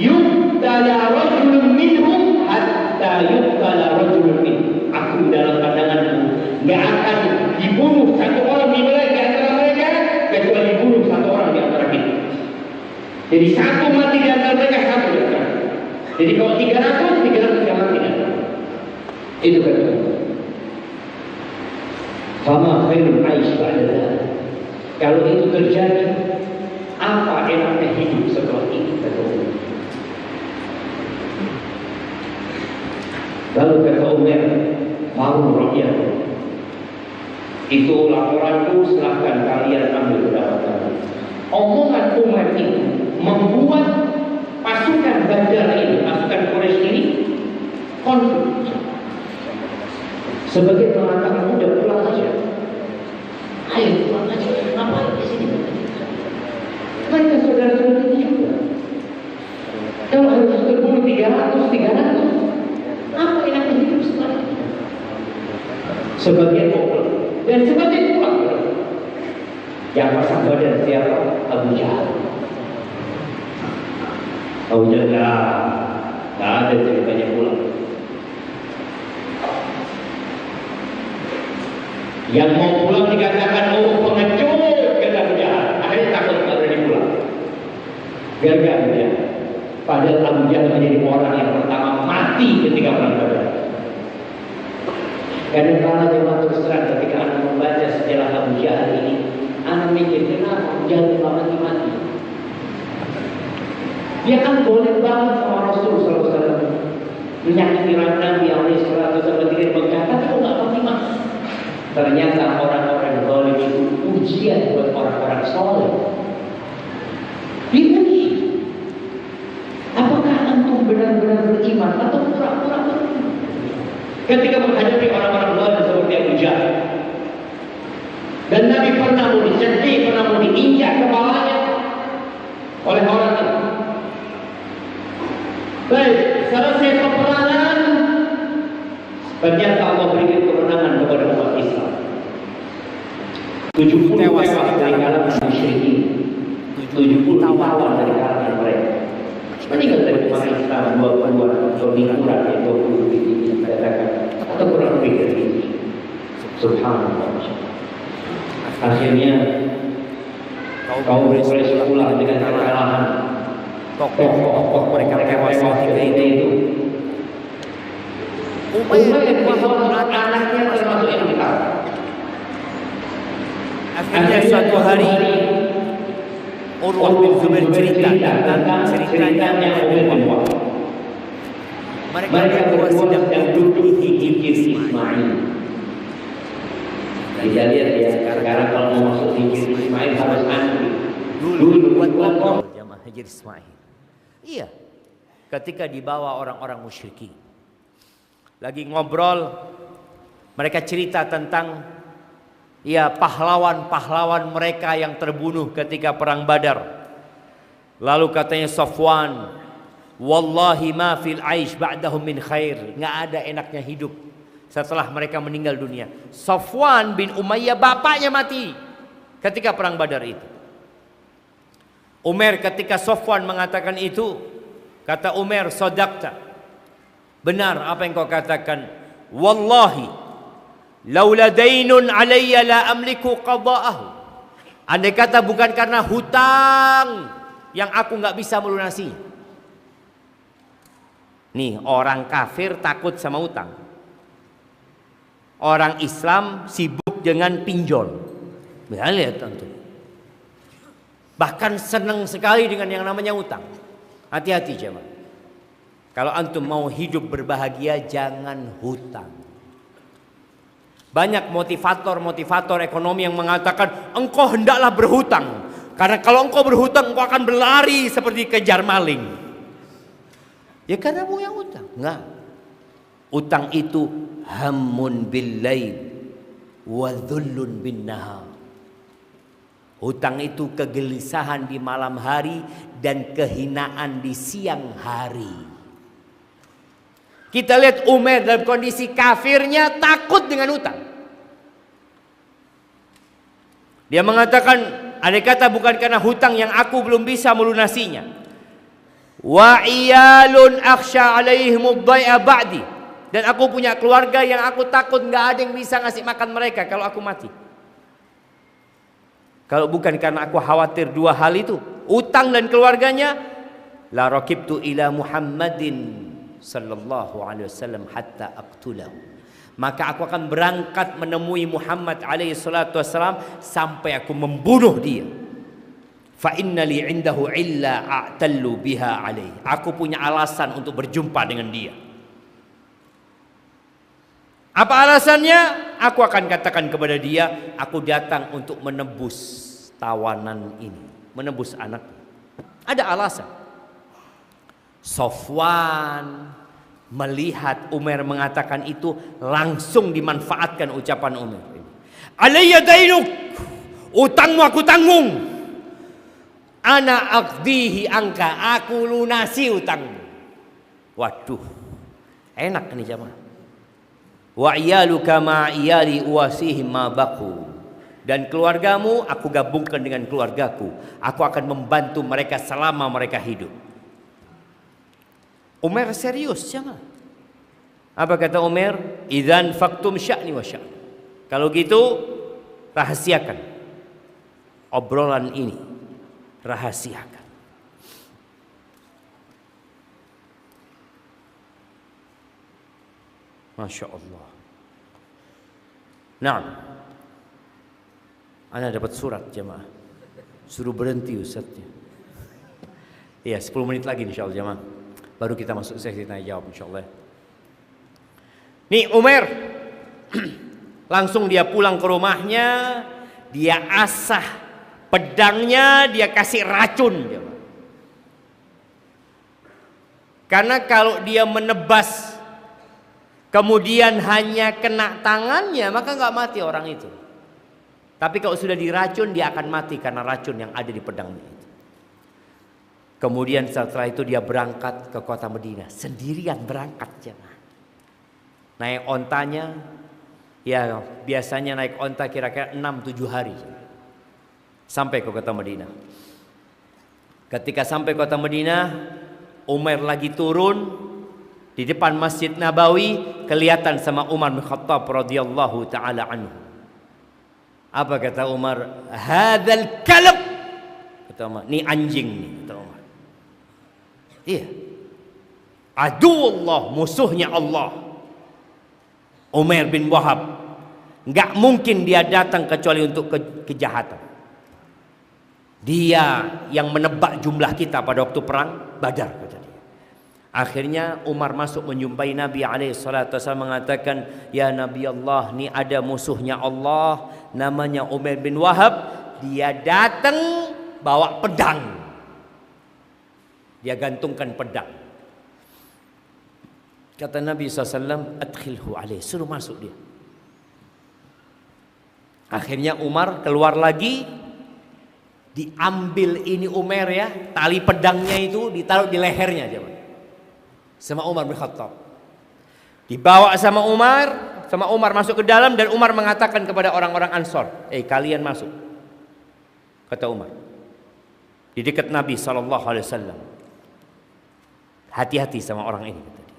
yuqtala rajulun minhum hatta yuqtala rajulun minhum. Aku dalam pandanganku nggak akan dibunuh satu orang di antara mereka kecuali dibunuh satu orang di antara kita. Jadi satu mati di antara mereka, satu di antara. Jadi kalau 300 yang mati di antara. Itu kata Allah. Fama khairul aish ba'da. Kalau itu terjadi, apa enaknya hidup setelah ini, kata Allah. Lalu kata Umar, mahu rakyat. Itu laporanku, silahkan kalian ambil pendapat. Omongan Umar itu membuat pasukan Badar ini, pasukan Quraisy ini konflik. Sebagai mengatakan, udah pulang aja. Ayo pulang aja. Ngapain di sini? Mereka saudara-saudara kita juga. Kalau harus terbunuh 300, apa yang akan hidup setelah itu? Sebagian mau pulang dan sebagian pulang. Yang pasang badan siapa? Abu Jahal. Abu Jahal nggak ada ceritanya pulang. Yang mau pulang dikatakan, oh pengecut, kata Abu Jahal. Akhirnya takut nggak berani pulang. Gara-gara dia. Padahal Abu Jahal menjadi orang yang pertama mati ketika perang Badar. Kadang-kadang jemaah terus terang ketika anak membaca sejarah Abu Jahal ini, anak mikir kenapa Abu Jahal mati-mati. Dia kan boleh banget sama Rasul SAW, menyakiti Nabi SAW tidak berkata, tapi kok nggak mati-mati. Ternyata orang-orang zalim itu ujian buat orang-orang soleh. Diuji. Apakah antum benar-benar beriman atau pura-pura beriman? Ketika menghadapi orang-orang zalim seperti Abu Jahal, dan Nabi pernah mau dicekik, pernah mau diinjak kepalanya oleh orang itu. Baik, selesai peperangan, ternyata Allah berikan kemenangan kepada umat Islam. 70 tewas dari kalangan musyrikin, 70 tawan dari kalangan mereka. Meninggal dari umat Islam 22 atau kurang ya 20 ini dikatakan atau kurang lebih dari ini. Subhanallah. Akhirnya kaum Quraisy pulang dengan kekalahan. Tokoh mereka tewas ketika itu. Umayyah anaknya termasuk yang ditangkap. Akhirnya suatu hari Urwah bin Zubair cerita tentang ceritanya Umar. Mereka berdua sedang duduk di hijir Ismail. Kita lihat ya, sekarang kalau mau masuk hijir Ismail harus antri. Dulu buat jamaah hijir Ismail. Iya, ketika dibawa orang-orang musyrikin, lagi ngobrol, mereka cerita tentang ya pahlawan-pahlawan mereka yang terbunuh ketika perang Badar. Lalu katanya Safwan, wallahi ma fil aish ba'dahum min khair. Nggak ada enaknya hidup setelah mereka meninggal dunia. Safwan bin Umayyah bapaknya mati ketika perang Badar itu. Umar ketika Safwan mengatakan itu, kata Umar, sadaqta. Benar apa yang kau katakan. Wallahi laula dainun alayya la amliku qada'ahu. Andai kata bukan karena hutang yang aku nggak bisa melunasi. Nih orang kafir takut sama hutang. Orang Islam sibuk dengan pinjol. Bisa lihat tentu. Bahkan senang sekali dengan yang namanya hutang. Hati-hati jemaah. Kalau antum mau hidup berbahagia, jangan hutang. Banyak motivator-motivator ekonomi yang mengatakan engkau hendaklah berhutang. Karena kalau engkau berhutang, engkau akan berlari seperti kejar maling. Ya karena mau yang hutang. Enggak. Utang itu hammun bil lail wa dhullun bin nahar. Hutang itu kegelisahan di malam hari dan kehinaan di siang hari. Kita lihat Umar dalam kondisi kafirnya takut dengan hutang. Dia mengatakan, andai kata bukan karena hutang yang aku belum bisa melunasinya, Wa iyalun akhsha alaihim ad-dhai'a ba'di. Dan aku punya keluarga yang aku takut nggak ada yang bisa ngasih makan mereka kalau aku mati. Kalau bukan karena aku khawatir dua hal itu, utang dan keluarganya, la raqibtu ila Muhammadin sallallahu alaihi wasallam hatta aqtulahu. Maka aku akan berangkat menemui Muhammad alaihi salatu wasallam sampai aku membunuh dia. Fa inna li indahu illa a'tallu biha alaihi. Aku punya alasan untuk berjumpa dengan dia. Apa alasannya? Aku akan katakan kepada dia, aku datang untuk menebus tawanan ini, menebus anak. Ada alasan. Sofwan melihat Umar mengatakan itu, langsung dimanfaatkan ucapan Umar. Alayya dainuk, utangmu aku tanggung. Ana aqdihi angka, aku lunasi utangmu. Waduh, enak ini jamaah. Wa iyaluka ma iyali uwasihim ma baqu. Dan keluargamu aku gabungkan dengan keluargaku. Aku akan membantu mereka selama mereka hidup. Umar serius jangan. Apa kata Umar? Idzan faktum sya'ni wa sya'ni. Kalau gitu rahasiakan obrolan ini. Rahasiakan. Masya Allah. Nah, ana dapat surat jemaah. Suruh berhenti ustadznya. Iya, 10 menit lagi insyaallah jemaah. Baru kita masuk sesi tanya jawab insyaallah. Nih Umar, langsung dia pulang ke rumahnya, dia asah pedangnya, dia kasih racun jemaah. Karena kalau dia menebas kemudian hanya kena tangannya, maka nggak mati orang itu. Tapi kalau sudah diracun, dia akan mati karena racun yang ada di pedangnya itu. Kemudian setelah itu dia berangkat ke kota Madinah, sendirian berangkat jemaah. Naik ontanya, ya biasanya naik onta kira-kira 6-7 hari sampai ke kota Madinah. Ketika sampai kota Madinah, Umar lagi turun. Di depan Masjid Nabawi kelihatan sama Umar bin Khattab radhiyallahu taala anhu. Apa kata Umar? Hadzal kalb. Kata Umar, ini anjing nih kata Umar. Iya. Aduullah, musuhnya Allah. Umar bin Wahab. Enggak mungkin dia datang kecuali untuk kejahatan. Dia yang menebak jumlah kita pada waktu perang Badar kata dia. Akhirnya Umar masuk menjumpai Nabi alaihissalatu wasallam mengatakan, ya Nabi Allah, ni ada musuhnya Allah namanya Umar bin Wahab. Dia datang bawa pedang. Dia gantungkan pedang. Kata Nabi SAW, adkhilhu alaih, suruh masuk dia. Akhirnya Umar keluar lagi. Diambil ini Umar ya, tali pedangnya itu ditaruh di lehernya jemaah. Sama Umar bin Khattab. Dibawa sama Umar masuk ke dalam dan Umar mengatakan kepada orang-orang Ansor, kalian masuk. Kata Umar. Di dekat Nabi SAW. Hati-hati sama orang ini. Kata dia.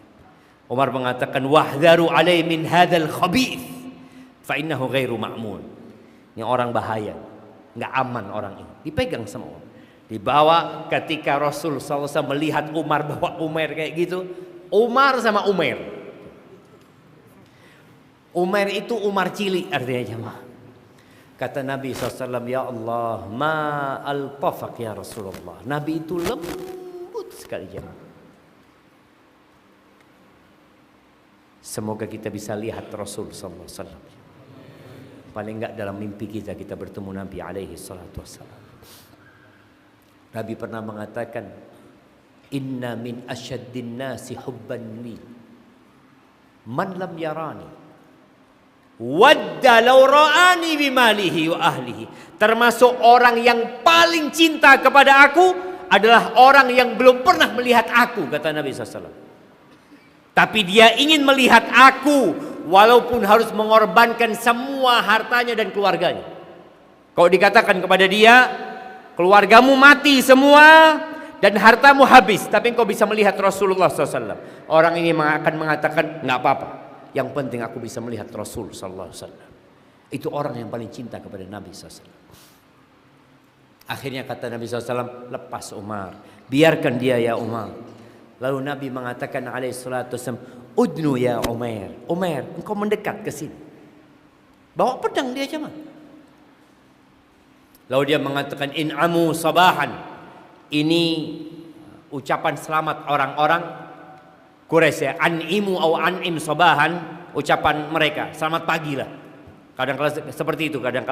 Umar mengatakan, wahdharu alai min hadzal khabith fa innahu ghairu ma'mun. Ini orang bahaya. Enggak aman orang ini. Dipegang sama Umar. Dibawa ketika Rasul SAW melihat Umar bawa Umar kayak gitu. Umar sama Umar. Umar itu Umar cilik artinya jemaah. Kata Nabi SAW, ya Allah, ma al-tafaq ya Rasulullah. Nabi itu lembut sekali jemaah. Semoga kita bisa lihat Rasul SAW. Paling enggak dalam mimpi kita bertemu Nabi alaihi salatu wassalam. Nabi pernah mengatakan, inna min asyaddin nasi hubban li man lam yarani wadda law ra'ani bimalihi wa ahlihi. Termasuk orang yang paling cinta kepada aku adalah orang yang belum pernah melihat aku, kata Nabi SAW. Tapi dia ingin melihat aku walaupun harus mengorbankan semua hartanya dan keluarganya. Kalau dikatakan kepada dia, keluargamu mati semua dan hartamu habis, tapi engkau bisa melihat Rasulullah SAW. Orang ini akan mengatakan, nggak apa-apa, yang penting aku bisa melihat Rasul SAW. Itu orang yang paling cinta kepada Nabi SAW. Akhirnya kata Nabi SAW, lepas Umar, biarkan dia ya Umar. Lalu Nabi mengatakan alaihi salatu wasallam, udnu ya Umar, Umar engkau mendekat ke sini, bawa pedang dia jangan. Lalu dia mengatakan, in'amu sabahan, ini ucapan selamat orang-orang Quraisy ya. An'imu au an'im sabahan, ucapan mereka, selamat pagi lah. Kadang seperti itu, kadang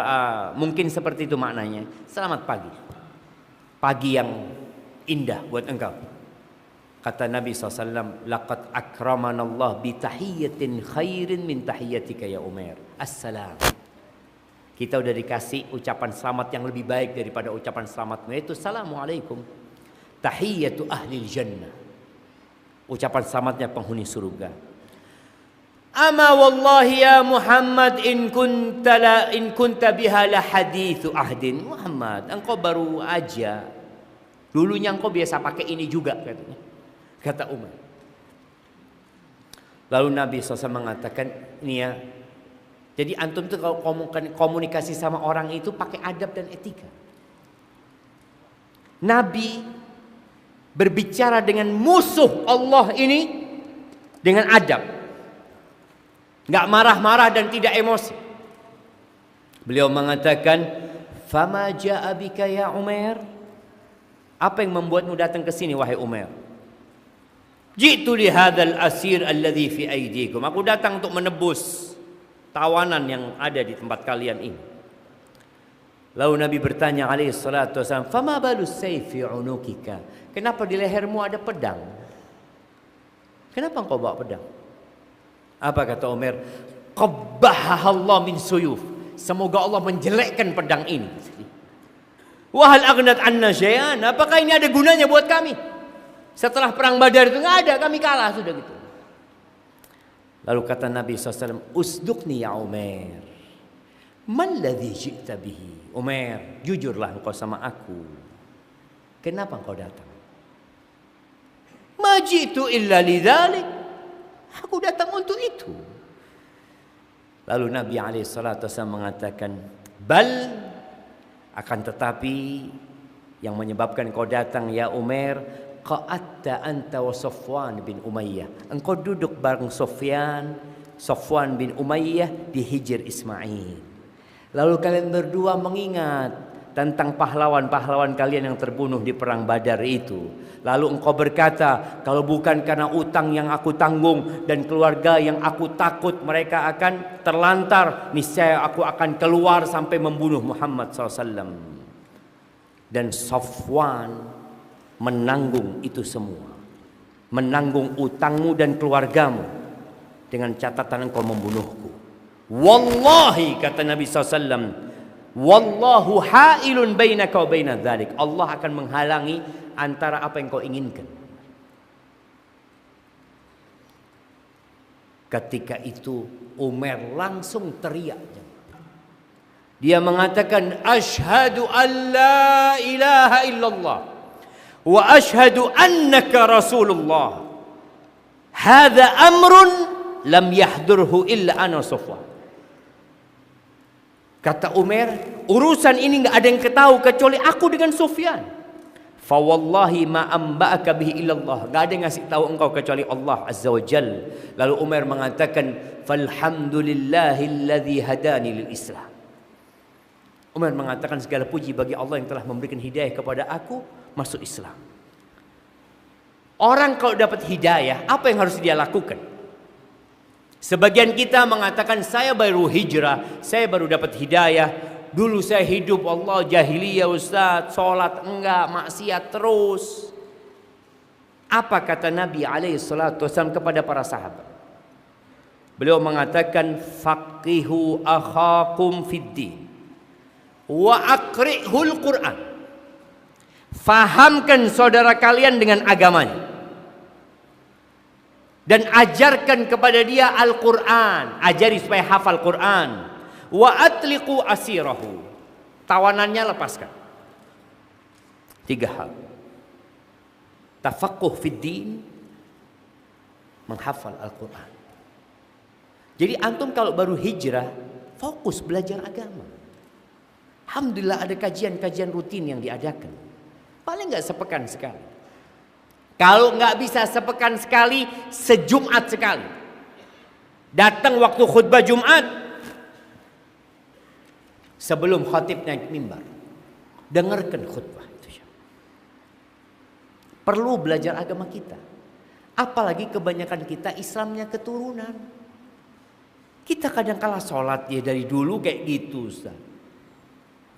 mungkin seperti itu maknanya. Selamat pagi. Pagi yang indah buat engkau. Kata Nabi SAW, laqad akramanallah bi tahiyyatin khairin min tahiyyatika ya Umar. Assalam. Kita udah dikasih ucapan selamat yang lebih baik daripada ucapan selamatmu, yaitu assalamualaikum. Tahiyyatu ahlil jannah. Ucapan selamatnya penghuni surga. Ama wallahi ya Muhammad in kunta biha la hadithu ahdin. Muhammad, engkau baru aja. Dulunya engkau biasa pakai ini juga katanya. Kata Umar. Lalu Nabi SAW mengatakan, ini ya, jadi antum tuh kalau komunikasi sama orang itu pakai adab dan etika. Nabi berbicara dengan musuh Allah ini dengan adab. Enggak marah-marah dan tidak emosi. Beliau mengatakan, "Fama jaa bika ya Umar?" Apa yang membuatmu datang ke sini wahai Umar? Jitu li hadzal asir alladhi fi aydikum. Aku datang untuk menebus tawanan yang ada di tempat kalian ini. Lalu Nabi bertanya alaihi salatu wasallam, "Fama balus sayfi unukika?" Kenapa di lehermu ada pedang? Kenapa engkau bawa pedang? Apa kata Umar? Qabbahahallah min suyuf. Semoga Allah menjelekkan pedang ini. Wahal aghnat anna syai'an. Apakah ini ada gunanya buat kami? Setelah perang Badar itu nggak ada, kami kalah sudah gitu. Lalu kata Nabi SAW, usduqni ya Umar. Man ladzi ji'ta bihi? Umar, jujurlah engkau sama aku. Kenapa engkau datang? Ma ji'tu illa lidzalik. Aku datang untuk itu. Lalu Nabi SAW mengatakan, bal, akan tetapi yang menyebabkan kau datang ya Umar, qa'atta anta wa Safwan bin Umayyah. Engkau duduk bareng Safwan bin Umayyah di Hijr Ismail. Lalu kalian berdua mengingat tentang pahlawan-pahlawan kalian yang terbunuh di perang Badar itu. Lalu engkau berkata, kalau bukan karena utang yang aku tanggung dan keluarga yang aku takut mereka akan terlantar, niscaya aku akan keluar sampai membunuh Muhammad SAW. Dan Safwan menanggung itu semua, menanggung utangmu dan keluargamu dengan catatan engkau membunuhku. Wallahi, kata Nabi SAW, wallahu hailun bainaka wa baina dzalik. Allah akan menghalangi antara apa yang kau inginkan. Ketika itu Umar langsung teriak. Dia mengatakan, asyhadu an la ilaha illallah wa asyhadu annaka rasulullah. Hadza amrun lam yahdurhu illa ana Safwan. Kata Umar, urusan ini enggak ada yang ketahui kecuali aku dengan Sufyan. Fa wallahi ma amba'aka bihi illallah. Enggak ada yang ngasih tahu engkau kecuali Allah Azza wa Jalla. Lalu Umar mengatakan, falhamdulillahilladzi hadani lil Islam. Umar mengatakan segala puji bagi Allah yang telah memberikan hidayah kepada aku masuk Islam. Orang kalau dapat hidayah, apa yang harus dia lakukan? Sebagian kita mengatakan saya baru hijrah, saya baru dapat hidayah. Dulu saya hidup Allah jahiliyah Ustaz, sholat enggak, maksiat terus. Apa kata Nabi SAW kepada para sahabat? Beliau mengatakan, faqihu akhakum fiddin wa aqri'hul Qur'an. Fahamkan saudara kalian dengan agamanya. Dan ajarkan kepada dia Al-Quran. Ajari supaya hafal Quran. Wa atliqu asirahu. Tawanannya lepaskan. 3 hal. Tafaqquh fid din, menghafal Al-Quran. Jadi antum kalau baru hijrah, fokus belajar agama. Alhamdulillah ada kajian-kajian rutin yang diadakan. Paling nggak sepekan sekali. Kalau nggak bisa sepekan sekali, sejumat sekali. Datang waktu khutbah Jumat, sebelum khatib naik mimbar, dengarkan khutbah itu. Perlu belajar agama kita. Apalagi kebanyakan kita Islamnya keturunan. Kita kadang kala sholat ya dari dulu kayak gitu, Ustaz.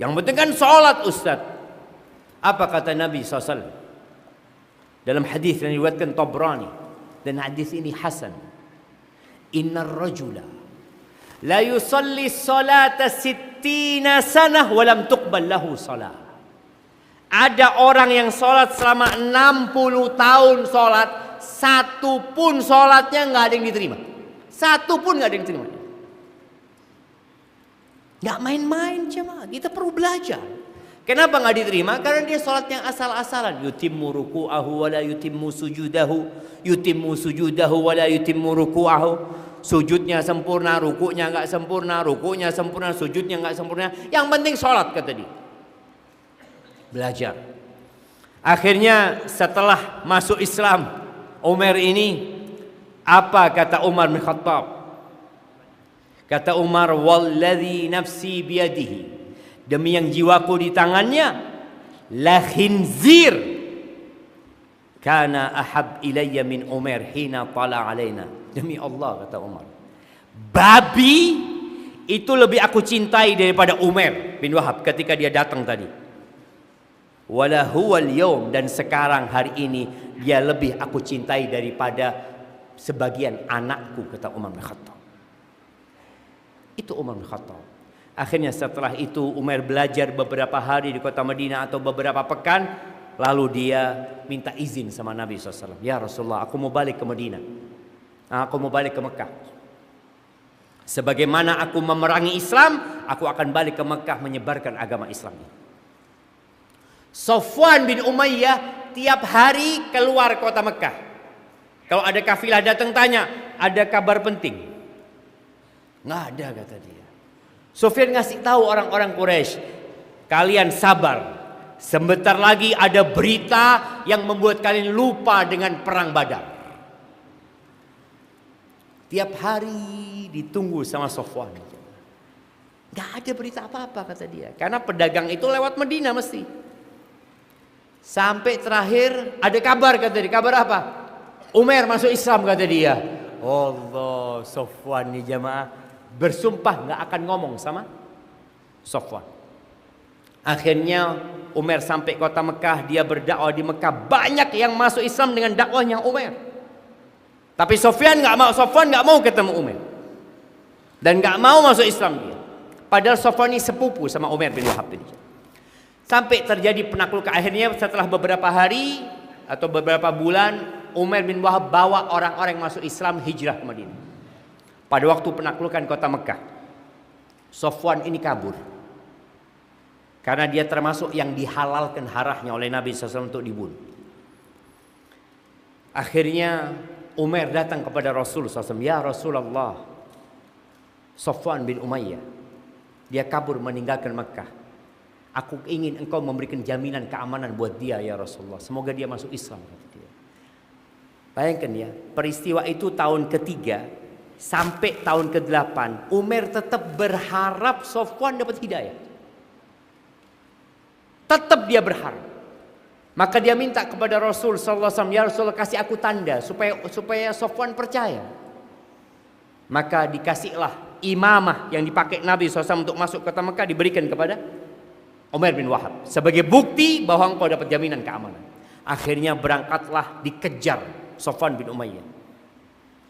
Yang penting kan sholat, Ustaz. Apa kata Nabi SAW dalam hadis yang diriwayatkan Tabrani, dan hadis ini hasan. Innar rajula la yusalli salata 60 sanah wa lam tuqbal lahu salah. Ada orang yang sholat selama 60 tahun sholat, satu pun sholatnya nggak ada yang diterima. Satu pun nggak ada yang diterima. Nggak main-main jemaah. Kita perlu belajar. Kenapa nggak diterima? Karena dia sholat yang asal-asalan. Yutimmu ruku'ahu wa la yutimmu sujudahu. Yutimmu sujudahu wa la yutimmu ruku'ahu. Sujudnya sempurna, ruku'nya nggak sempurna, ruku'nya sempurna, sujudnya nggak sempurna. Yang penting sholat, kata dia. Belajar. Akhirnya setelah masuk Islam, Umar ini, apa kata Umar bin Khattab? Kata Umar, walladzi nafsi biyadihi, demi yang jiwaku di tangannya, la khinzir kana ahab ilayya min Umar hina tala alaina. Demi Allah, kata Umar, babi itu lebih aku cintai daripada Umar bin Wahab ketika dia datang tadi. Wala huwal yawm, dan sekarang hari ini dia lebih aku cintai daripada sebagian anakku, kata Umar bin Khattab. Itu Umar bin Khattab. Akhirnya setelah itu Umar belajar beberapa hari di kota Madinah atau beberapa pekan, lalu dia minta izin sama Nabi SAW. Ya Rasulullah, aku mau balik ke Madinah, aku mau balik ke Mekah. Sebagaimana aku memerangi Islam, aku akan balik ke Mekah menyebarkan agama Islam ini. Safwan bin Umayyah tiap hari keluar kota Mekah. Kalau ada kafilah datang tanya, ada kabar penting? Nggak ada, kata dia. Sufyan ngasih tahu orang-orang Quraisy, kalian sabar. Sebentar lagi ada berita yang membuat kalian lupa dengan perang Badar. Tiap hari ditunggu sama Safwan. Nggak ada berita apa-apa, kata dia. Karena pedagang itu lewat Madinah mesti. Sampai terakhir ada kabar, kata dia. Kabar apa? Umar masuk Islam, kata dia. Allah, Safwan nih jamaah bersumpah nggak akan ngomong sama Safwan. Akhirnya Umar sampai kota Mekah, dia berdakwah di Mekah. Banyak yang masuk Islam dengan dakwahnya Umar. Tapi Safwan nggak mau ketemu Umar dan nggak mau masuk Islam dia. Padahal Safwan ini sepupu sama Umar bin Wahab ini. Sampai terjadi penaklukan. Akhirnya setelah beberapa hari atau beberapa bulan, Umar bin Wahab bawa orang-orang yang masuk Islam hijrah ke Madinah. Pada waktu penaklukan kota Mekah, Safwan ini kabur. Karena dia termasuk yang dihalalkan darahnya oleh Nabi SAW untuk dibunuh. Akhirnya Umar datang kepada Rasul SAW. Ya Rasulullah, Safwan bin Umayyah, dia kabur meninggalkan Mekah. Aku ingin engkau memberikan jaminan keamanan buat dia, ya Rasulullah. Semoga dia masuk Islam, kata dia. Bayangkan ya, peristiwa itu tahun ketiga. Sampai tahun ke-8 Umar tetap berharap Safwan dapat hidayah. Tetap dia berharap. Maka dia minta kepada Rasul sallallahu alaihi wasallam, ya Rasulullah, kasih aku tanda supaya Safwan percaya. Maka dikasihlah imamah yang dipakai Nabi SAW untuk masuk kota Mekah, diberikan kepada Umar bin Wahab sebagai bukti bahwa engkau dapat jaminan keamanan. Akhirnya berangkatlah dikejar Safwan bin Umayyah.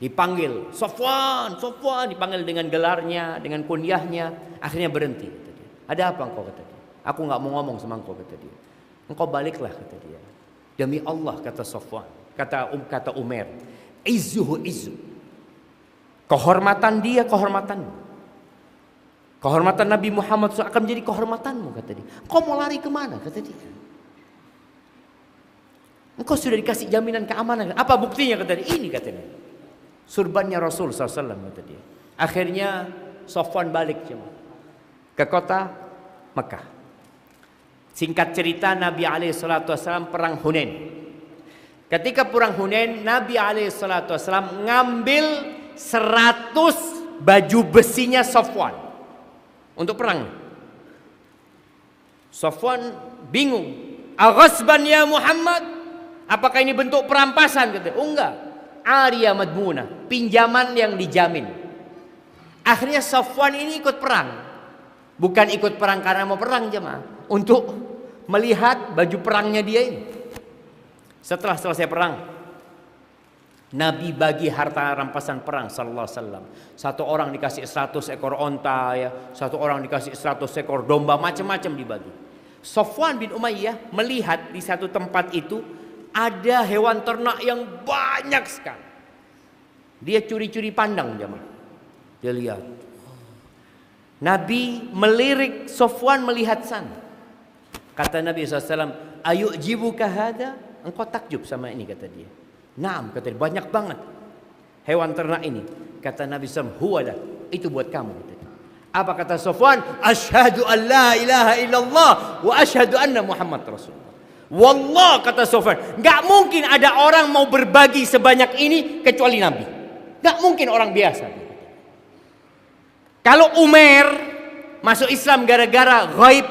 Dipanggil, Safwan, Safwan, dipanggil dengan gelarnya, dengan kunyahnya. Akhirnya berhenti, kata dia. Ada apa engkau, kata dia. Aku nggak mau ngomong sama engkau, kata dia. Engkau baliklah, kata dia. Demi Allah, kata Safwan, kata Umar, izzuhu izzu. Kehormatan dia, kehormatanmu. Kehormatan Nabi Muhammad SAW akan menjadi kehormatanmu, kata dia. Engkau mau lari kemana, kata dia. Engkau sudah dikasih jaminan keamanan. Apa buktinya kata dia? Ini kata dia. Surbannya Rasul SAW kata dia. Akhirnya Safwan balik ke kota Mekah. Singkat cerita, Nabi SAW perang Hunain. Ketika perang Hunain, Nabi SAW ngambil 100 baju besinya Safwan untuk perang. Safwan bingung. Aghasban ya Muhammad? Apakah ini bentuk perampasan? Kata, oh enggak. Ariyah madmunah, pinjaman yang dijamin. Akhirnya Safwan ini ikut perang. Bukan ikut perang karena mau perang jemaah, untuk melihat baju perangnya dia ini. Setelah selesai perang, Nabi bagi harta rampasan perang sallallahu alaihi wasallam. Satu orang dikasih 100 ekor onta ya, satu orang dikasih 100 ekor domba, macam-macam dibagi. Safwan bin Umayyah melihat di satu tempat itu ada hewan ternak yang banyak sekali. Dia curi-curi pandang jemaah. Dia lihat. Nabi melirik Safwan melihat sana. Kata Nabi SAW, ayu'jibuka hada? Engkau takjub sama ini, kata dia. Naam, kata dia, banyak banget hewan ternak ini. Kata Nabi SAW, huwalah, itu buat kamu, kata dia. Apa kata Safwan? Asyhadu an la ilaha illallah wa asyhadu anna Muhammad Rasulullah. Wallah, kata Safwan, gak mungkin ada orang mau berbagi sebanyak ini kecuali Nabi. Gak mungkin orang biasa. Kalau Umar masuk Islam gara-gara ghaib,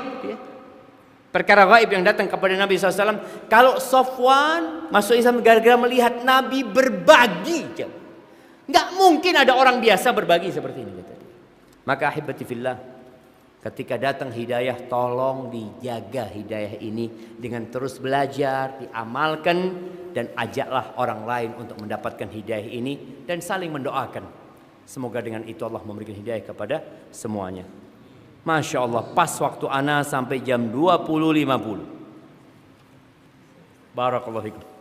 perkara gaib yang datang kepada Nabi SAW. Kalau Safwan masuk Islam gara-gara melihat Nabi berbagi, nggak mungkin ada orang biasa berbagi seperti ini. Maka ahibati fillah, ketika datang hidayah, tolong dijaga hidayah ini dengan terus belajar, diamalkan, dan ajaklah orang lain untuk mendapatkan hidayah ini dan saling mendoakan. Semoga dengan itu Allah memberikan hidayah kepada semuanya. Masya Allah, pas waktu ana sampai jam 20.50. Barakallahu fikum.